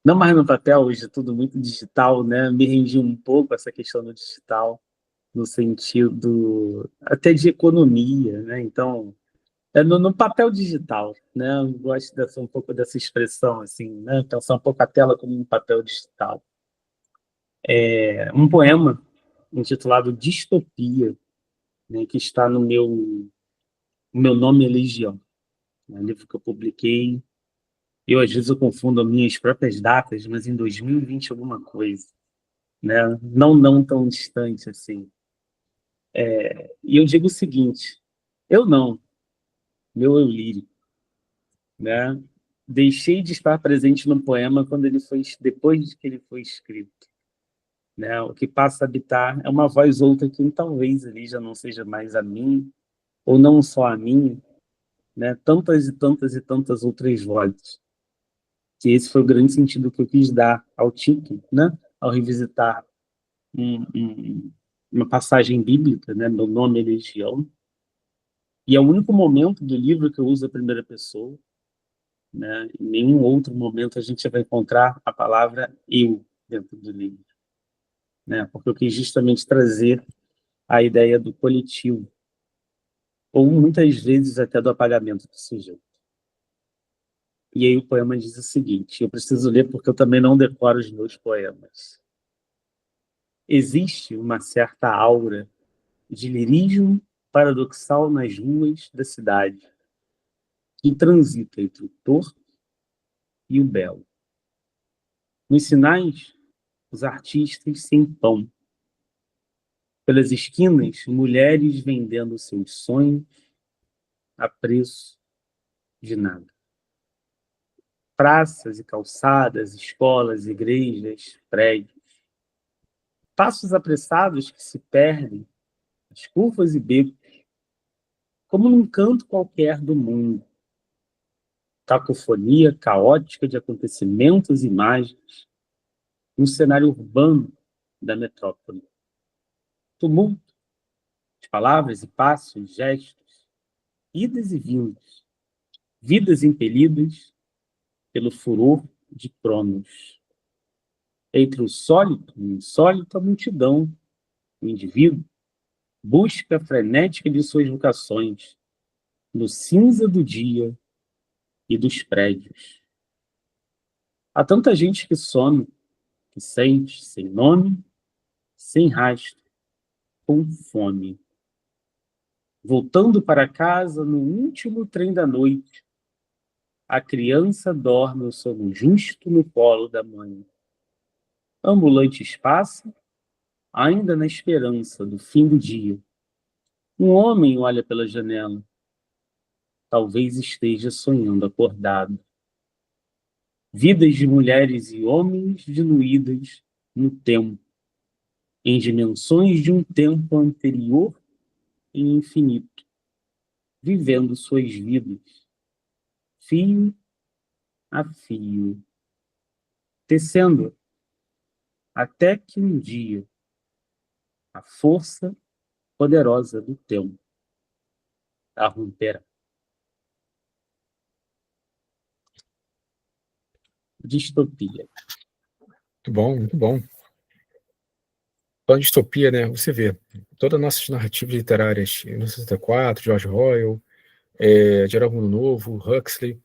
Não mais no papel, hoje é tudo muito digital, né? Me rendi um pouco a essa questão do digital, no sentido até de economia, né? Então, no papel digital, né? Eu gosto um pouco dessa expressão, assim, né? Pensar um pouco a tela como um papel digital. Um poema intitulado Distopia, né? Que está no meu nome é Legião, né? Um livro que eu publiquei. Às vezes, eu confundo as minhas próprias datas, mas em 2020 alguma coisa, né? Não tão distante assim. E eu digo o seguinte, eu não, meu eu lírico, né? Deixei de estar presente no poema quando depois que ele foi escrito, né? O que passa a habitar é uma voz outra que talvez ali já não seja mais a minha, ou não só a minha, né? Tantas e tantas e tantas outras vozes. Que esse foi o grande sentido que eu quis dar ao título, né? Ao revisitar uma passagem bíblica, né? Meu nome é Legião. E é o único momento do livro que eu uso a primeira pessoa, né? Em nenhum outro momento a gente vai encontrar a palavra eu dentro do livro, né? Porque eu quis justamente trazer a ideia do coletivo, ou muitas vezes até do apagamento do sujeito. E aí o poema diz o seguinte, eu preciso ler porque eu também não decoro os meus poemas. Existe uma certa aura de lirismo paradoxal nas ruas da cidade, que transita entre o torto e o belo. Nos sinais, os artistas sem pão. Pelas esquinas, mulheres vendendo seus sonhos a preço de nada. Praças e calçadas, escolas, igrejas, prédios. Passos apressados que se perdem, as curvas e becos, como num canto qualquer do mundo. Cacofonia caótica de acontecimentos e imagens no cenário urbano da metrópole. Tumulto de palavras e passos, gestos, idas e vindas, vidas impelidas pelo furor de Cronos. Entre o sólido e o insólito, a multidão, o indivíduo, busca frenética de suas vocações, no cinza do dia e dos prédios. Há tanta gente que some, que sente, sem nome, sem rastro, com fome. Voltando para casa no último trem da noite, a criança dorme o sono justo no colo da mãe. Ambulantes passam, ainda na esperança do fim do dia. Um homem olha pela janela. Talvez esteja sonhando acordado. vidas de mulheres e homens diluídas no tempo, em dimensões de um tempo anterior e infinito, vivendo suas vidas, fio a fio, tecendo até que um dia a força poderosa do tempo a romperá. Distopia. Muito bom, muito bom. Falando de distopia, né? Você vê, todas as nossas narrativas literárias, 1964, George Orwell, Geral Mundo Novo, Huxley,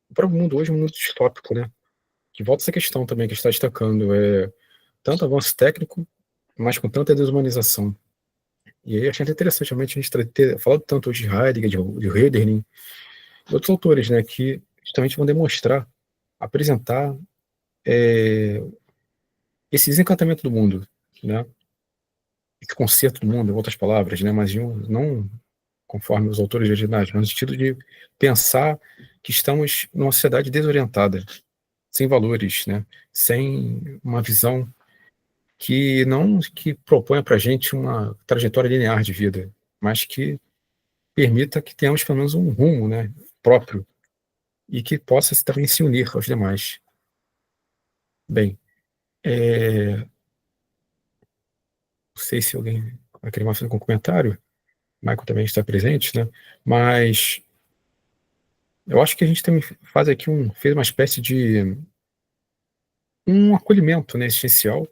o próprio mundo hoje é um mundo distópico, né? Que volta essa questão também que está destacando, tanto avanço técnico, mas com tanta desumanização. E aí achei interessante realmente a gente ter falado tanto hoje de Heidegger, de Hölderlin, e outros autores, né, que justamente vão demonstrar, apresentar esse desencantamento do mundo, né? Esse conceito do mundo, em outras palavras, né? Mas não conforme os autores originais, mas no sentido de pensar que estamos numa sociedade desorientada, sem valores, né? Sem uma visão que não que proponha para a gente uma trajetória linear de vida, mas que permita que tenhamos pelo menos um rumo, né, próprio e que possa também se unir aos demais. Bem, não sei se alguém vai querer mais fazer algum comentário. Michael também está presente, né? Mas eu acho que a gente também faz aqui fez uma espécie de um acolhimento, né, essencial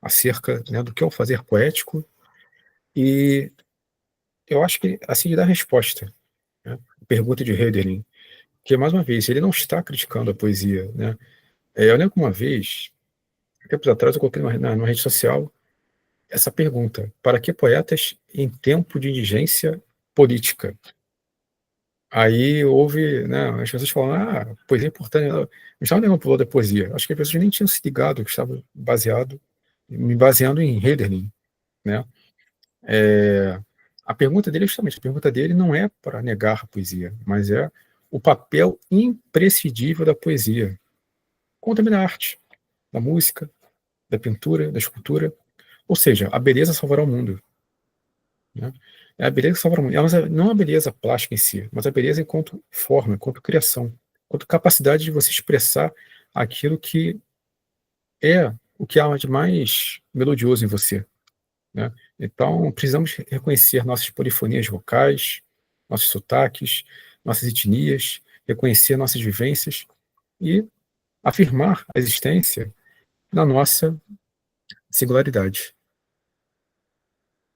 acerca, né, do que é o fazer poético e eu acho que assim de dar resposta, né? Pergunta de Hölderlin, que mais uma vez ele não está criticando a poesia, né? Eu lembro que uma vez, tempos atrás, eu coloquei numa rede social essa pergunta: para que poetas em tempo de indigência política? Aí houve, né, as pessoas falando, poesia é importante. Eu não estava negando o valor da poesia. Acho que as pessoas nem tinham se ligado que estava me baseando em Hölderlin, né? É, a pergunta dele não é para negar a poesia, mas é o papel imprescindível da poesia, como também da arte, da música, da pintura, da escultura. Ou seja, a beleza salvará o mundo, né? É a beleza que salvará o mundo. Mas não a beleza plástica em si, mas a beleza enquanto forma, enquanto criação, enquanto capacidade de você expressar aquilo que é o que há de mais melodioso em você, né? Então, precisamos reconhecer nossas polifonias vocais, nossos sotaques, nossas etnias, reconhecer nossas vivências e afirmar a existência da nossa singularidade.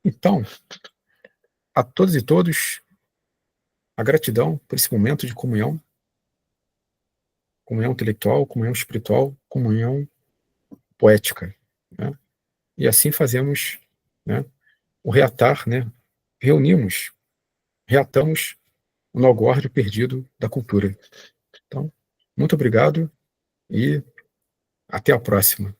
Então, a todos e todos, a gratidão por esse momento de comunhão, comunhão intelectual, comunhão espiritual, comunhão poética, né? E assim fazemos, né, o reatar, né? Reunimos, reatamos o nogórdio perdido da cultura. Então, muito obrigado e até a próxima.